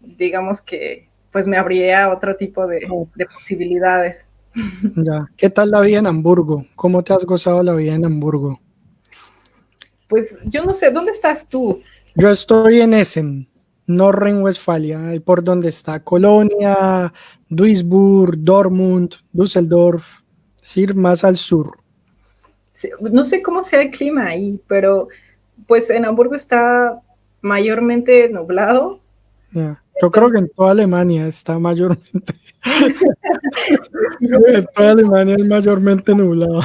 digamos que, pues me abriré a otro tipo Oh, de posibilidades. ya. ¿Qué tal la vida en Hamburgo? ¿Cómo te has gozado la vida en Hamburgo? Pues yo no sé, ¿dónde estás tú? Yo estoy en Essen, Nordrhein-Westfalia, ahí por donde está Colonia, Duisburg, Dortmund, Düsseldorf, es decir, más al sur. No sé cómo sea el clima ahí, pero pues en Hamburgo está mayormente nublado. Ya. Yo creo que Entonces, en toda Alemania está mayormente, pues, yo creo en que toda Alemania es mayormente nublado.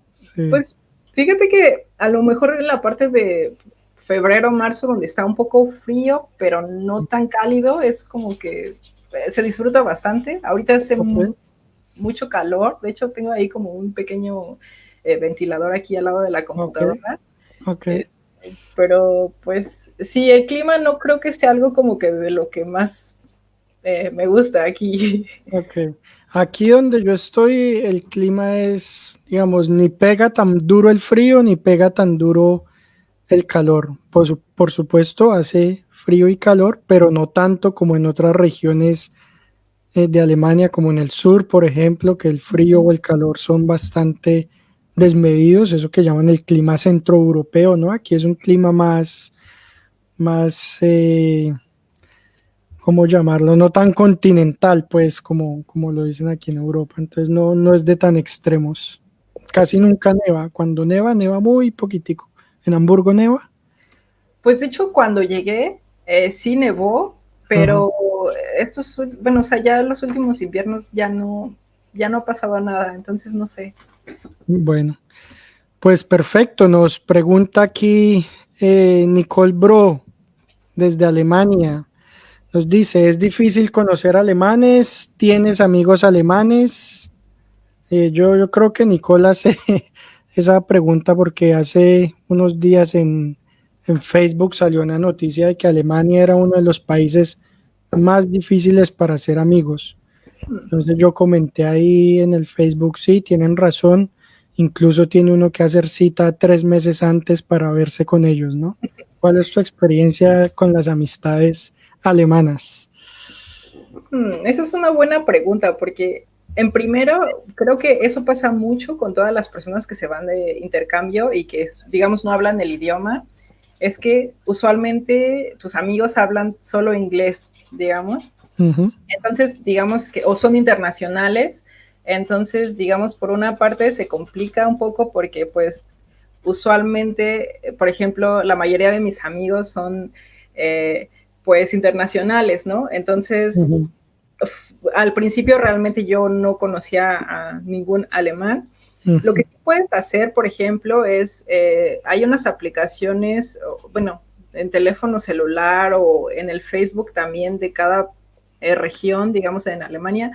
Sí, pues fíjate que a lo mejor en la parte de febrero, marzo, donde está un poco frío, pero no tan cálido, es como que se disfruta bastante. Ahorita hace ok, mucho calor, de hecho tengo ahí como un pequeño ventilador aquí al lado de la ok, computadora, ok, eh, pero pues sí, el clima no creo que sea algo como que de lo que más me gusta aquí. ok. Aquí donde yo estoy, el clima es, digamos, ni pega tan duro el frío, ni pega tan duro el calor. Por supuesto, hace frío y calor, pero no tanto como en otras regiones de Alemania, como en el sur, por ejemplo, que el frío o el calor son bastante desmedidos, eso que llaman el clima centroeuropeo, ¿no? Aquí es un clima más, ¿cómo llamarlo? No tan continental, pues, como lo dicen aquí en Europa. Entonces no es de tan extremos. Casi nunca neva. Cuando neva, neva muy poquitico. ¿En Hamburgo neva? Pues de hecho cuando llegué sí nevó, Ajá. pero bueno, o sea, ya los últimos inviernos ya no ha pasado nada, entonces no sé. Bueno, pues perfecto. Nos pregunta aquí Nicole Bro desde Alemania. Nos dice, ¿es difícil conocer alemanes? ¿Tienes amigos alemanes? Yo creo que Nicole hace esa pregunta porque hace unos días en Facebook salió una noticia de que Alemania era uno de los países más difíciles para hacer amigos. Entonces yo comenté ahí en el Facebook, sí, tienen razón, incluso tiene uno que hacer cita 3 meses antes para verse con ellos, ¿no? ¿Cuál es tu experiencia con las amistades alemanas? Esa es una buena pregunta porque en primero creo que eso pasa mucho con todas las personas que se van de intercambio y que digamos no hablan el idioma, es que usualmente tus amigos hablan solo inglés, digamos. Ujú, Entonces, digamos que, o son internacionales, entonces, digamos, por una parte se complica un poco porque, pues, usualmente, por ejemplo, la mayoría de mis amigos son, pues, internacionales, ¿no? Entonces, ujú, al principio realmente yo no conocía a ningún alemán. Lo que ujú, sí puedes hacer, por ejemplo, es, hay unas aplicaciones, bueno, en teléfono celular o en el Facebook también de cada región, digamos en Alemania,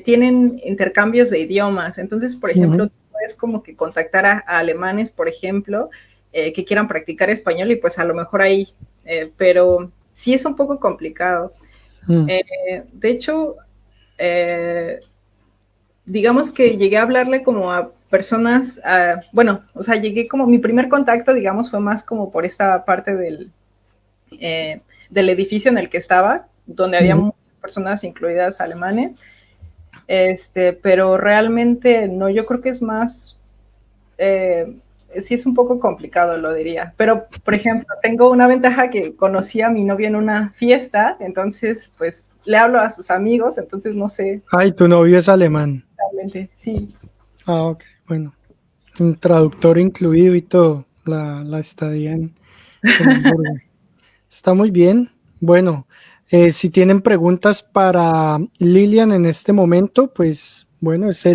tienen intercambios de idiomas. Entonces, por ejemplo, ujú, tú puedes como que contactar a alemanes, por ejemplo, que quieran practicar español y pues a lo mejor ahí, pero sí es un poco complicado. ujú. De hecho, eh, digamos que llegué a hablarle como a personas, bueno, o sea, llegué como, mi primer contacto, digamos, fue más como por esta parte del edificio en el que estaba, donde había Ujú. muchas personas, incluidas alemanes, pero realmente no, yo creo que es más, sí es un poco complicado, lo diría. Pero, por ejemplo, tengo una ventaja que conocí a mi novio en una fiesta, entonces, pues, le hablo a sus amigos, entonces no sé, Ay, tu novio es alemán. realmente, sí. Ah, ok, bueno. Un traductor incluido y todo, la estadía en Hamburgo. Está muy bien. Bueno, si tienen preguntas para Lilian en este momento, pues bueno, es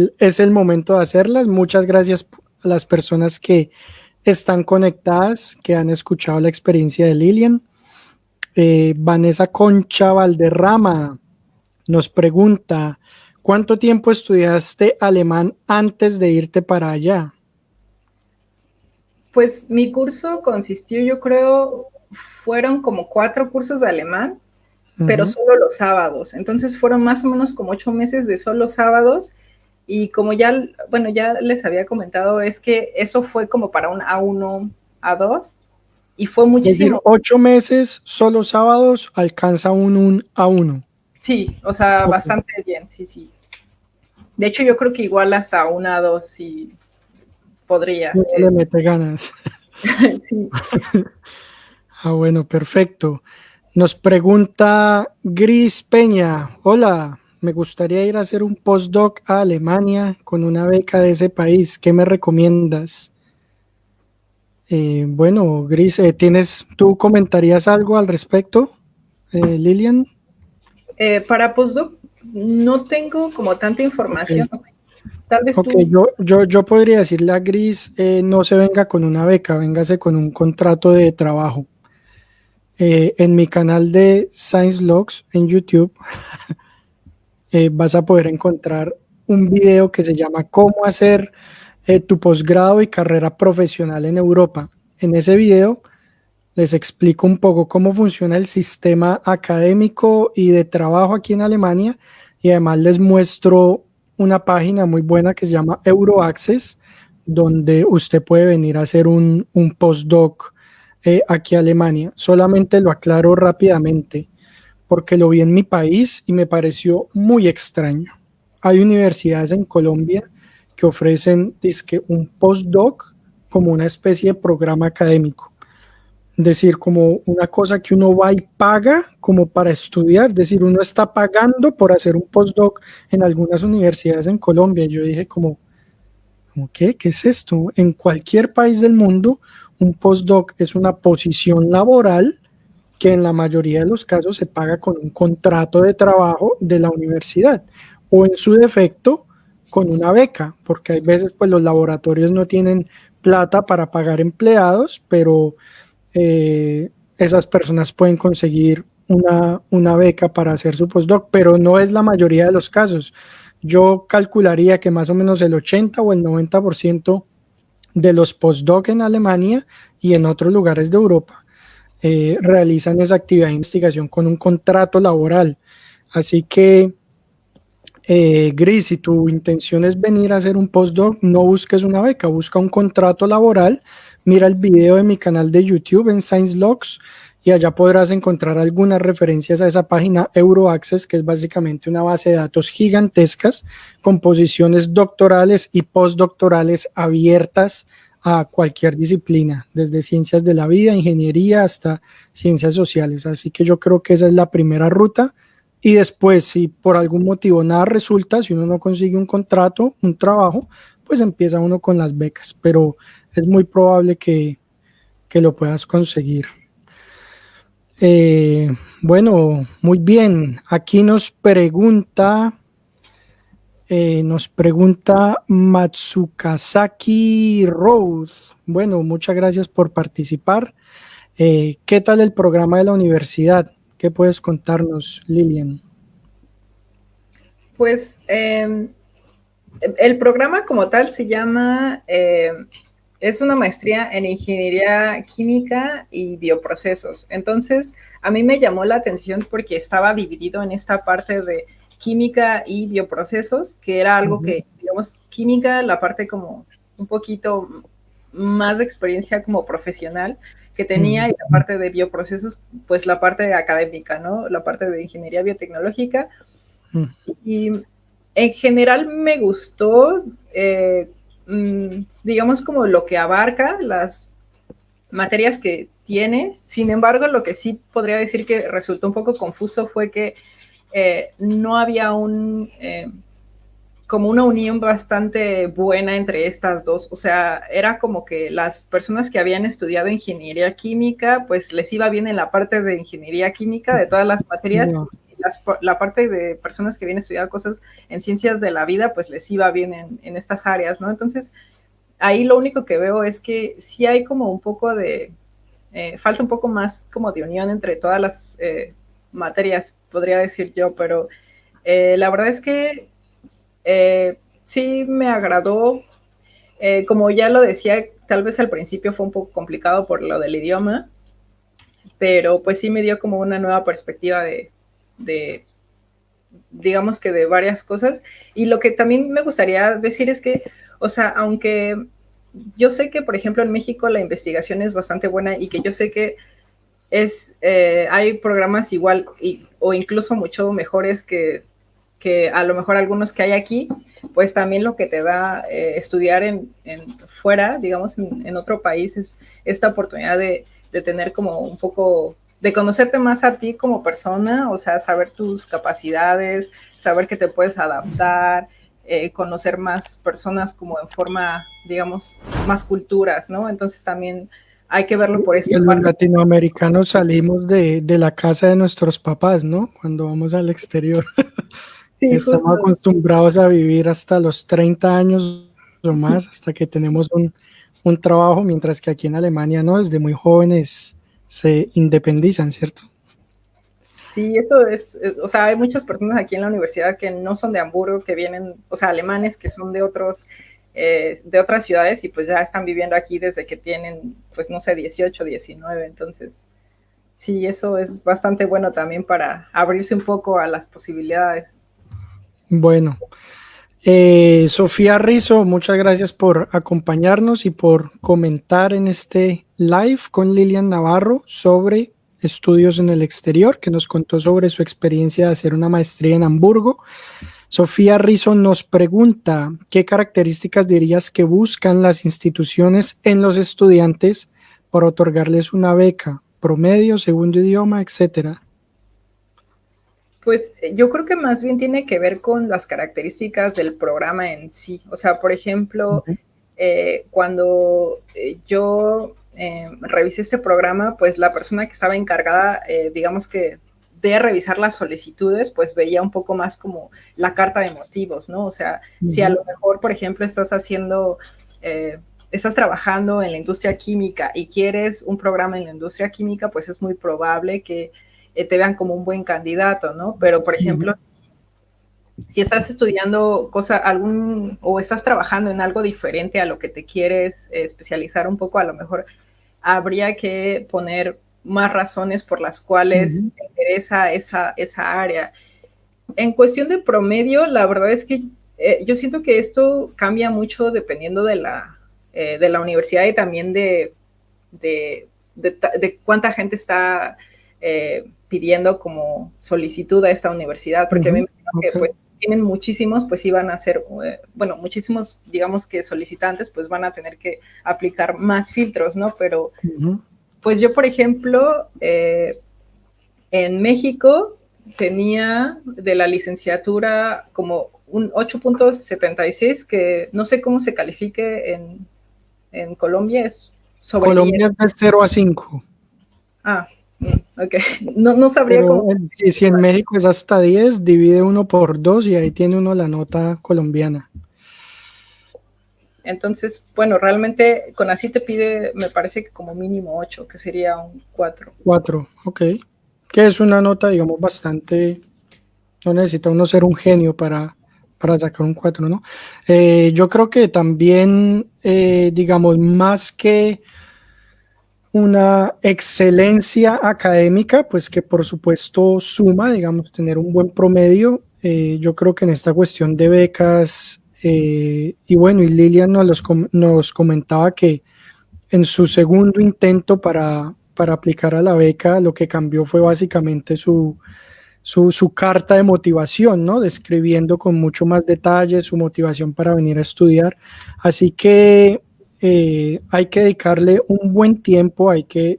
el momento de hacerlas. Muchas gracias a las personas que están conectadas, que han escuchado la experiencia de Lilian. Vanessa Concha Valderrama nos pregunta, ¿cuánto tiempo estudiaste alemán antes de irte para allá? Pues mi curso consistió, yo creo, fueron como 4 cursos de alemán, pero Ujú. solo los sábados. Entonces fueron más o menos como 8 meses de solo sábados. Y como ya, bueno, ya les había comentado, es que eso fue como para un A1, A2, y fue Es decir, muchísimo. 8 meses, solo sábados, alcanza un A1. Sí, o sea, Ok, bastante bien, sí, sí. De hecho, yo creo que igual hasta un A2 sí podría. no le mete ganas. Sí. Ah, bueno, perfecto. Nos pregunta Gris Peña. Hola, me gustaría ir a hacer un postdoc a Alemania con una beca de ese país. ¿Qué me recomiendas? Bueno, Gris, ¿tú comentarías algo al respecto, Lilian? Para postdoc no tengo como tanta Ok, información. Tal vez ok, tú. yo podría decirle a Gris, no se venga con una beca, véngase con un contrato de trabajo. En mi canal de Science Logs en YouTube vas a poder encontrar un video que se llama Cómo hacer tu posgrado y carrera profesional en Europa. En ese video les explico un poco cómo funciona el sistema académico y de trabajo aquí en Alemania y además les muestro una página muy buena que se llama EuroAccess, donde usted puede venir a hacer un postdoc aquí a Alemania. Solamente lo aclaro rápidamente porque lo vi en mi país y me pareció muy extraño. Hay universidades en Colombia que ofrecen dizque, un postdoc como una especie de programa académico. Es decir, como una cosa que uno va y paga como para estudiar, es decir, uno está pagando por hacer un postdoc en algunas universidades en Colombia. Y yo dije como ¿qué? ¿Qué es esto? En cualquier país del mundo, un postdoc es una posición laboral que en la mayoría de los casos se paga con un contrato de trabajo de la universidad o en su defecto con una beca, porque hay veces pues los laboratorios no tienen plata para pagar empleados, pero esas personas pueden conseguir una beca para hacer su postdoc, pero no es la mayoría de los casos. Yo calcularía que más o menos el 80 o el 90% de los postdoc en Alemania y en otros lugares de Europa realizan esa actividad de investigación con un contrato laboral. Así que, Gris, si tu intención es venir a hacer un postdoc, no busques una beca, busca un contrato laboral. Mira el video de mi canal de YouTube en Science Logs y allá podrás encontrar algunas referencias a esa página EuroAccess, que es básicamente una base de datos gigantescas con posiciones doctorales y postdoctorales abiertas a cualquier disciplina, desde ciencias de la vida, ingeniería hasta ciencias sociales. Así que yo creo que esa es la primera ruta. Y después, si por algún motivo nada resulta, si uno no consigue un contrato, un trabajo, pues empieza uno con las becas, pero es muy probable que lo puedas conseguir. Bueno, muy bien. Aquí nos pregunta Matsukazaki Road. Bueno, muchas gracias por participar. ¿Qué tal el programa de la universidad? ¿Qué puedes contarnos, Lilian? Pues el programa como tal se llama, es una maestría en ingeniería química y bioprocesos. Entonces, a mí me llamó la atención porque estaba dividido en esta parte de química y bioprocesos, que era algo que, digamos, química, la parte como un poquito más de experiencia como profesional que tenía, y la parte de bioprocesos, pues la parte académica, ¿no? La parte de ingeniería biotecnológica. Y en general me gustó, digamos, como lo que abarca, las materias que tiene. Sin embargo, lo que sí podría decir que resultó un poco confuso fue que no había como una unión bastante buena entre estas dos. O sea, era como que las personas que habían estudiado ingeniería química, pues les iba bien en la parte de ingeniería química de todas las materias. No. La parte de personas que habían estudiado cosas en ciencias de la vida, pues les iba bien en estas áreas, ¿no? Entonces, ahí lo único que veo es que sí hay como un poco de, falta un poco más como de unión entre todas las materias, podría decir yo, pero la verdad es que sí me agradó. Como ya lo decía, tal vez al principio fue un poco complicado por lo del idioma, pero pues sí me dio como una nueva perspectiva de digamos que de varias cosas. Y lo que también me gustaría decir es que, o sea, aunque yo sé que, por ejemplo, en México la investigación es bastante buena y que yo sé que hay programas igual o incluso mucho mejores que a lo mejor algunos que hay aquí, pues también lo que te da estudiar fuera, digamos, en otro país, es esta oportunidad de tener como un poco, de conocerte más a ti como persona, o sea, saber tus capacidades, saber que te puedes adaptar, conocer más personas como en forma, digamos, más culturas, ¿no? Entonces también hay que verlo por esta parte. Los latinoamericanos salimos de la casa de nuestros papás, ¿no? Cuando vamos al exterior. Sí, estamos acostumbrados a vivir hasta los 30 años o más, hasta que tenemos un trabajo, mientras que aquí en Alemania, ¿no? Desde muy jóvenes se independizan, ¿cierto? Sí, eso es, o sea, hay muchas personas aquí en la universidad que no son de Hamburgo, que vienen, o sea, alemanes que son de otras ciudades y pues ya están viviendo aquí desde que tienen, pues no sé, 18, 19, entonces sí, eso es bastante bueno también para abrirse un poco a las posibilidades. Bueno, Sofía Rizzo, muchas gracias por acompañarnos y por comentar en este live con Lilian Navarro sobre estudios en el exterior, que nos contó sobre su experiencia de hacer una maestría en Hamburgo. Sofía Rizzo nos pregunta, ¿qué características dirías que buscan las instituciones en los estudiantes para otorgarles una beca? Promedio, segundo idioma, etcétera. Pues yo creo que más bien tiene que ver con las características del programa en sí. O sea, por ejemplo, cuando yo revisé este programa, pues la persona que estaba encargada, digamos que de revisar las solicitudes, pues veía un poco más como la carta de motivos, ¿no? O sea, si a lo mejor, por ejemplo, estás trabajando en la industria química y quieres un programa en la industria química, pues es muy probable que te vean como un buen candidato, ¿no? Pero, por ejemplo, si estás estudiando o estás trabajando en algo diferente a lo que te quieres especializar un poco, a lo mejor habría que poner más razones por las cuales te interesa esa área. En cuestión de promedio, la verdad es que yo siento que esto cambia mucho dependiendo de la universidad y también de cuánta gente está pidiendo como solicitud a esta universidad, porque me imagino que pues tienen muchísimos, pues iban a ser, muchísimos, digamos que solicitantes, pues van a tener que aplicar más filtros, ¿no? Pero, pues yo, por ejemplo, en México tenía de la licenciatura como un 8.76, que no sé cómo se califique en Colombia, es sobre Colombia 10. es de 0 a 5. Ah, ok. No sabría cómo. Si en México es hasta 10, divide uno por 2 y ahí tiene uno la nota colombiana. Entonces, bueno, realmente con así te pide, me parece que como mínimo 8, que sería un 4. 4, ok. Que es una nota, digamos, bastante. No necesita uno ser un genio para sacar un 4, ¿no? Yo creo que también, digamos, más que una excelencia académica, pues que por supuesto suma, digamos, tener un buen promedio. Yo creo que en esta cuestión de becas, y bueno, y Lilian nos comentaba que en su segundo intento para aplicar a la beca, lo que cambió fue básicamente su carta de motivación, ¿no? Describiendo con mucho más detalle su motivación para venir a estudiar. Así que hay que dedicarle un buen tiempo, hay que,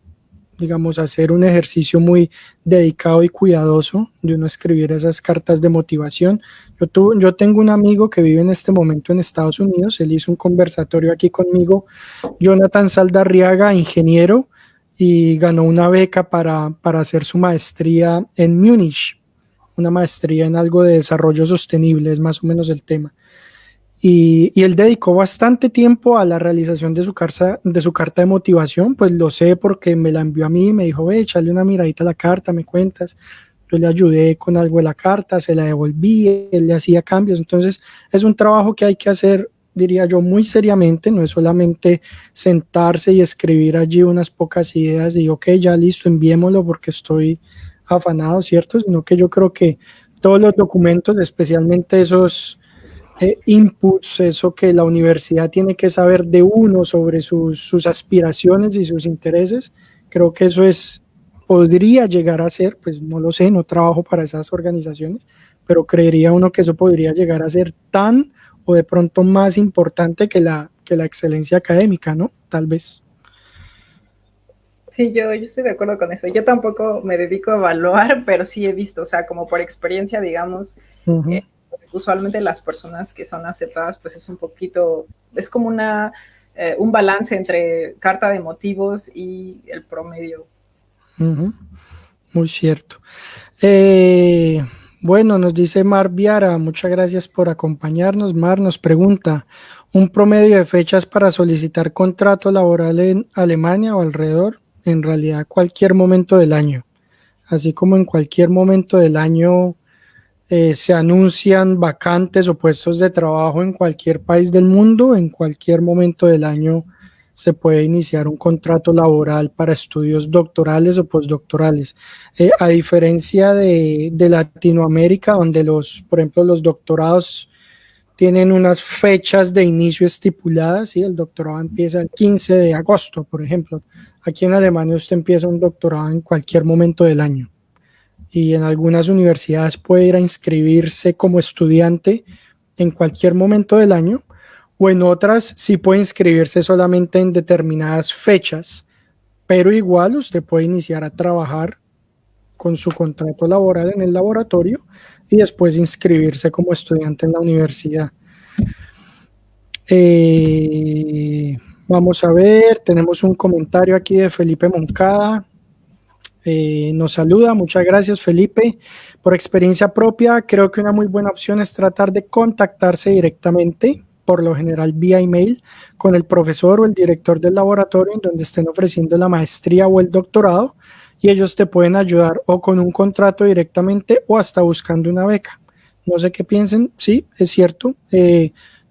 digamos, hacer un ejercicio muy dedicado y cuidadoso de uno escribir esas cartas de motivación. Yo tengo un amigo que vive en este momento en Estados Unidos, él hizo un conversatorio aquí conmigo, Jonathan Saldarriaga, ingeniero, y ganó una beca para hacer su maestría en Múnich, una maestría en algo de desarrollo sostenible, es más o menos el tema. Y él dedicó bastante tiempo a la realización de su carta de motivación, pues lo sé porque me la envió a mí, me dijo, ve, échale una miradita a la carta, me cuentas. Yo le ayudé con algo de la carta, se la devolví, él le hacía cambios. Entonces es un trabajo que hay que hacer, diría yo, muy seriamente, no es solamente sentarse y escribir allí unas pocas ideas y ok, ya listo, enviémoslo porque estoy afanado, ¿cierto? Sino que yo creo que todos los documentos, especialmente esos inputs, eso que la universidad tiene que saber de uno sobre sus aspiraciones y sus intereses, creo que eso podría llegar a ser, pues no lo sé, no trabajo para esas organizaciones, pero creería uno que eso podría llegar a ser tan o de pronto más importante que la excelencia académica, ¿no? Tal vez. Sí, yo estoy de acuerdo con eso. Yo tampoco me dedico a evaluar, pero sí he visto, o sea, como por experiencia, digamos, pues, usualmente las personas que son aceptadas, pues es como un balance entre carta de motivos y el promedio. Muy cierto. Bueno, nos dice Mar Viara, muchas gracias por acompañarnos. Mar nos pregunta, ¿un promedio de fechas para solicitar contrato laboral en Alemania o alrededor? En realidad, cualquier momento del año. Así como en cualquier momento del año se anuncian vacantes o puestos de trabajo en cualquier país del mundo, en cualquier momento del año se puede iniciar un contrato laboral para estudios doctorales o postdoctorales. A diferencia de Latinoamérica, donde por ejemplo, los doctorados tienen unas fechas de inicio estipuladas, ¿sí? El doctorado empieza el 15 de agosto, por ejemplo. Aquí en Alemania usted empieza un doctorado en cualquier momento del año. y en algunas universidades puede ir a inscribirse como estudiante en cualquier momento del año, o en otras sí puede inscribirse solamente en determinadas fechas, pero igual usted puede iniciar a trabajar con su contrato laboral en el laboratorio y después inscribirse como estudiante en la universidad. Vamos a ver, tenemos un comentario aquí de Felipe Moncada. Nos saluda, muchas gracias Felipe. Por experiencia propia, creo que una muy buena opción es tratar de contactarse directamente, por lo general vía email, con el profesor o el director del laboratorio en donde estén ofreciendo la maestría o el doctorado, y ellos te pueden ayudar o con un contrato directamente o hasta buscando una beca. No sé qué piensen, sí, es cierto.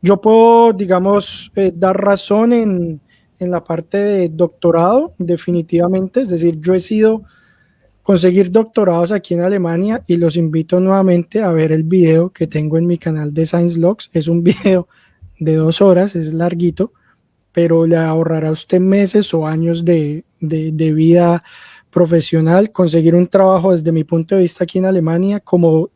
Yo puedo, digamos, dar razón en la parte de doctorado, definitivamente, es decir, yo he sido conseguir doctorados aquí en Alemania y los invito nuevamente a ver el video que tengo en mi canal de Science Logs. Es un video de 2 horas, es larguito, pero le ahorrará a usted meses o años de vida profesional. Conseguir un trabajo desde mi punto de vista aquí en Alemania como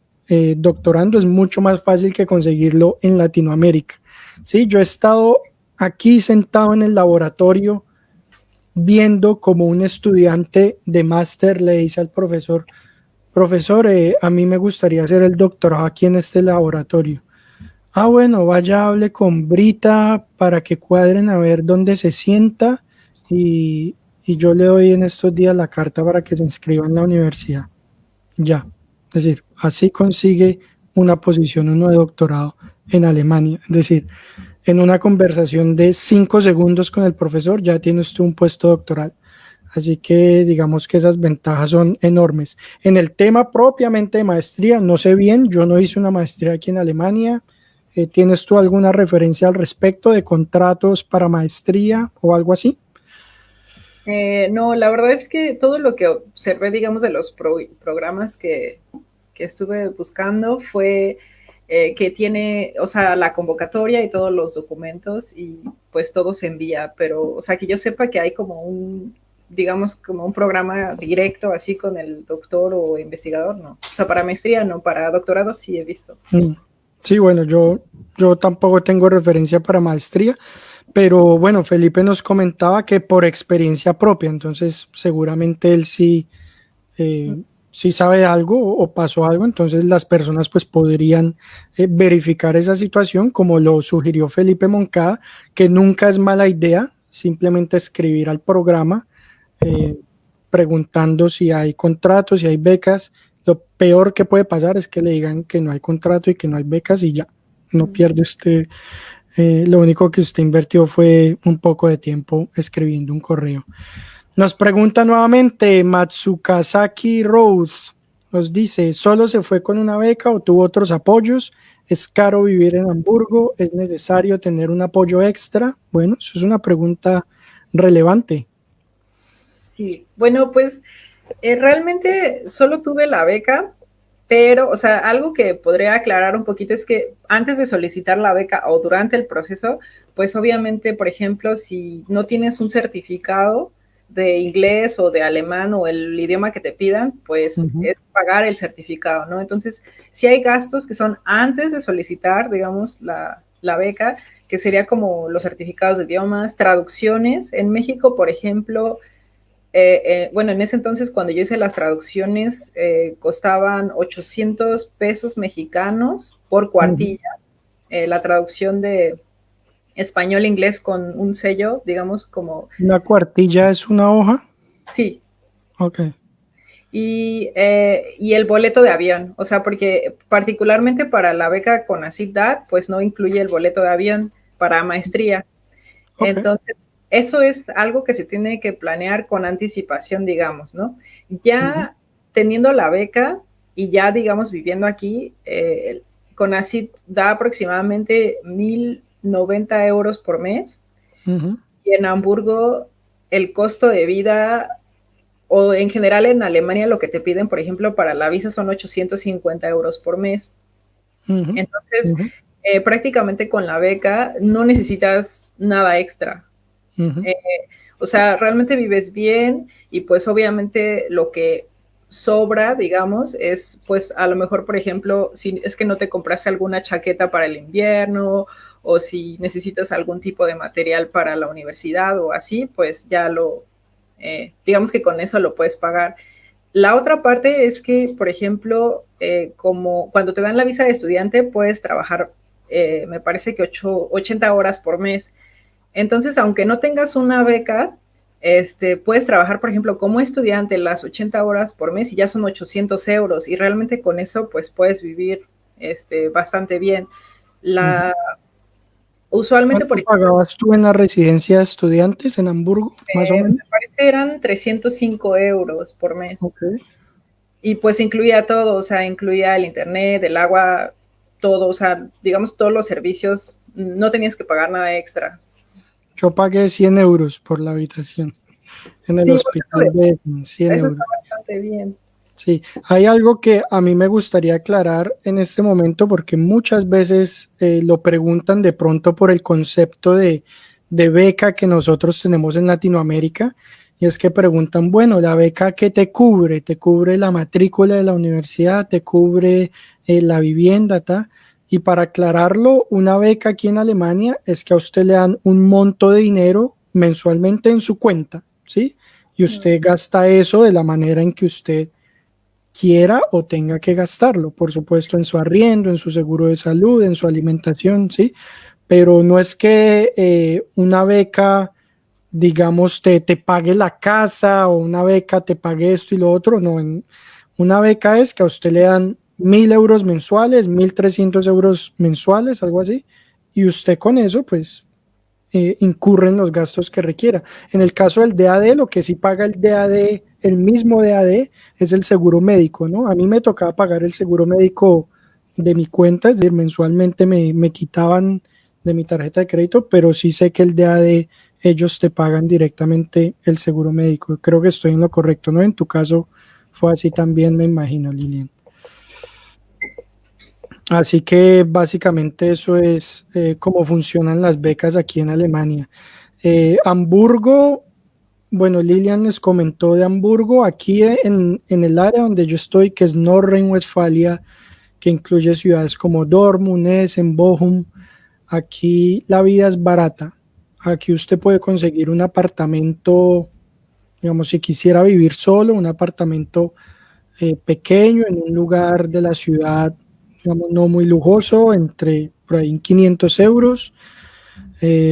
doctorando es mucho más fácil que conseguirlo en Latinoamérica. Sí, yo he estado aquí sentado en el laboratorio viendo como un estudiante de máster le dice al profesor, profesor, a mí me gustaría hacer el doctorado aquí en este laboratorio. Ah, bueno, vaya, hable con Brita para que cuadren a ver dónde se sienta y yo le doy en estos días la carta para que se inscriba en la universidad. Ya, es decir, así consigue una posición uno de doctorado en Alemania. Es decir, en una conversación de 5 segundos con el profesor ya tiene usted un puesto doctoral. Así que digamos que esas ventajas son enormes. En el tema propiamente de maestría, no sé bien, yo no hice una maestría aquí en Alemania. ¿Tienes tú alguna referencia al respecto de contratos para maestría o algo así? No, la verdad es que todo lo que observé, digamos, de los programas que estuve buscando fue que tiene, o sea, la convocatoria y todos los documentos y pues todo se envía, pero, o sea, que yo sepa que hay como un, digamos, como un programa directo así con el doctor o investigador, no. O sea, para maestría no, para doctorado sí he visto. Sí, bueno, yo tampoco tengo referencia para maestría, pero bueno, Felipe nos comentaba que por experiencia propia, entonces seguramente él sí, sí sabe algo o pasó algo, entonces las personas pues podrían verificar esa situación como lo sugirió Felipe Moncada, que nunca es mala idea simplemente escribir al programa eh, preguntando si hay contratos, si hay becas. Lo peor que puede pasar es que le digan que no hay contrato y que no hay becas y ya, no pierde usted. Lo único que usted invirtió fue un poco de tiempo escribiendo un correo. Nos pregunta nuevamente Matsukazaki Road. Nos dice, ¿solo se fue con una beca o tuvo otros apoyos? ¿Es caro vivir en Hamburgo? ¿Es necesario tener un apoyo extra? Bueno, eso es una pregunta relevante. Sí, bueno, pues realmente solo tuve la beca, pero, o sea, algo que podría aclarar un poquito es que antes de solicitar la beca o durante el proceso, pues obviamente, por ejemplo, si no tienes un certificado de inglés o de alemán o el idioma que te pidan, pues es pagar el certificado, ¿no? Entonces, sí hay gastos que son antes de solicitar, digamos, la beca, que sería como los certificados de idiomas, traducciones. En México, por ejemplo, bueno, en ese entonces cuando yo hice las traducciones costaban 800 pesos mexicanos por cuartilla, la traducción de español-inglés con un sello, digamos como... ¿Una cuartilla es una hoja? Sí. Ok. Y el boleto de avión, o sea, porque particularmente para la beca con CONACYT, pues no incluye el boleto de avión para maestría. Okay. Entonces, eso es algo que se tiene que planear con anticipación, digamos, ¿no? Ya teniendo la beca y ya, digamos, viviendo aquí, CONACYT da aproximadamente 1,090 € por mes. Y en Hamburgo, el costo de vida, o en general en Alemania, lo que te piden, por ejemplo, para la visa son 850 € por mes. Entonces, prácticamente con la beca no necesitas nada extra. O sea, realmente vives bien y pues obviamente lo que sobra, digamos, es pues a lo mejor, por ejemplo, si es que no te compraste alguna chaqueta para el invierno o si necesitas algún tipo de material para la universidad o así, pues ya digamos que con eso lo puedes pagar. La otra parte es que, por ejemplo, como cuando te dan la visa de estudiante, puedes trabajar, me parece que 80 horas por mes. Entonces, aunque no tengas una beca, puedes trabajar, por ejemplo, como estudiante las 80 horas por mes y ya son 800 euros y realmente con eso pues puedes vivir bastante bien. La, Usualmente, por ¿Cuánto ejemplo, pagabas tú en la residencia de estudiantes en Hamburgo, más o menos? me parece eran 305 euros por mes Ok. y pues incluía todo, o sea, incluía el internet, el agua, todo, o sea, digamos todos los servicios, no tenías que pagar nada extra. Yo pagué 100 euros por la habitación en el Sí, pues hospital de Essen, 100 eso está euros. bastante bien. Sí, hay algo que a mí me gustaría aclarar en este momento porque muchas veces lo preguntan de pronto por el concepto de beca que nosotros tenemos en Latinoamérica y es que preguntan, bueno, la beca ¿qué te cubre? ¿Te cubre la matrícula de la universidad? ¿Te cubre la vivienda? ¿Ta? Y para aclararlo, una beca aquí en Alemania es que a usted le dan un monto de dinero mensualmente en su cuenta, ¿sí? Y usted gasta eso de la manera en que usted quiera o tenga que gastarlo, por supuesto, en su arriendo, en su seguro de salud, en su alimentación, ¿sí? Pero no es que una beca, digamos, te pague la casa o una beca te pague esto y lo otro, no. Una beca es que a usted le dan 1.000 euros mensuales, 1.300 euros mensuales, algo así, y usted con eso, pues, incurren los gastos que requiera. En el caso del DAD, lo que sí paga el DAD, el mismo DAD, es el seguro médico, ¿no? A mí me tocaba pagar el seguro médico de mi cuenta, es decir, mensualmente me quitaban de mi tarjeta de crédito, pero sí sé que el DAD, ellos te pagan directamente el seguro médico. Creo que estoy en lo correcto, ¿no? En tu caso fue así también, me imagino, Lilian. Así que básicamente eso es cómo funcionan las becas aquí en Alemania. Hamburgo, bueno, Lilian les comentó de Hamburgo, aquí en el área donde yo estoy, que es Nordrhein-Westfalia, que incluye ciudades como Dortmund, Essen, Bochum. Aquí la vida es barata. Aquí usted puede conseguir un apartamento, digamos, si quisiera vivir solo, un apartamento pequeño en un lugar de la ciudad, digamos, no muy lujoso, entre por ahí 500 euros,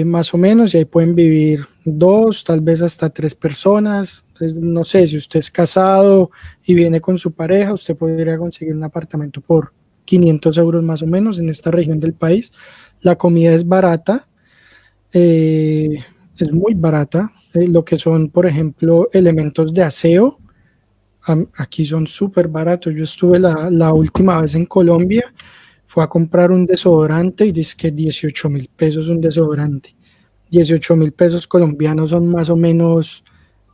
más o menos, y ahí pueden vivir dos, tal vez hasta tres personas. Entonces, no sé, si usted es casado y viene con su pareja, usted podría conseguir un apartamento por 500 euros más o menos en esta región del país. La comida es barata, es muy barata. Lo que son, por ejemplo, elementos de aseo, aquí son súper baratos. Yo estuve la última vez en Colombia, fue a comprar un desodorante y dice que 18.000 pesos un desodorante. 18.000 pesos colombianos son más o menos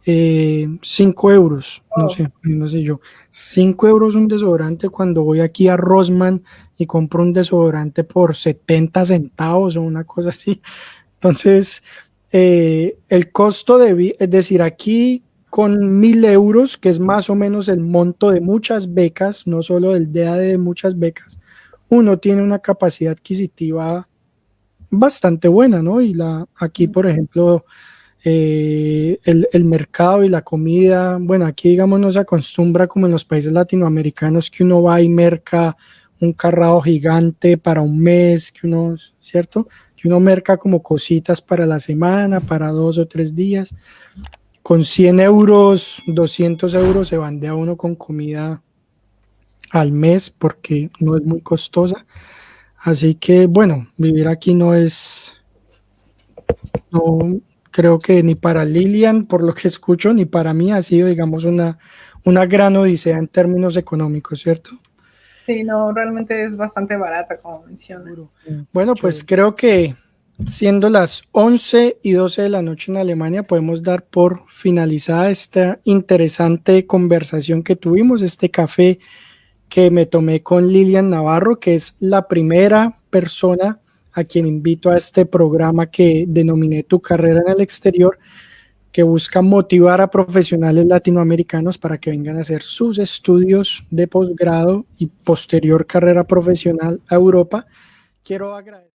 5 euros, Oh, no sé yo. 5 euros un desodorante cuando voy aquí a Rossmann y compro un desodorante por 70 centavos o una cosa así. Entonces, el costo es decir, aquí con 1.000 euros, que es más o menos el monto de muchas becas, no solo del DAD, de muchas becas, uno tiene una capacidad adquisitiva bastante buena, ¿no? Aquí, por ejemplo, el mercado y la comida, bueno, aquí digamos no se acostumbra como en los países latinoamericanos que uno va y merca un carrado gigante para un mes, que uno, ¿cierto? Que uno merca como cositas para la semana, para 2 o 3 días. Con 100 euros, 200 euros se bandea uno con comida al mes porque no es muy costosa. Así que bueno, vivir aquí no creo que ni para Lilian, por lo que escucho, ni para mí ha sido, digamos, una gran odisea en términos económicos, ¿cierto? sí, no, realmente es bastante barata, como menciona. Seguro. Bueno, pues creo que siendo las 11:12 de la noche en Alemania, podemos dar por finalizada esta interesante conversación que tuvimos, este café que me tomé con Lilian Navarro, que es la primera persona a quien invito a este programa que denominé Tu carrera en el exterior. que busca motivar a profesionales latinoamericanos para que vengan a hacer sus estudios de posgrado y posterior carrera profesional a Europa. Quiero agradecer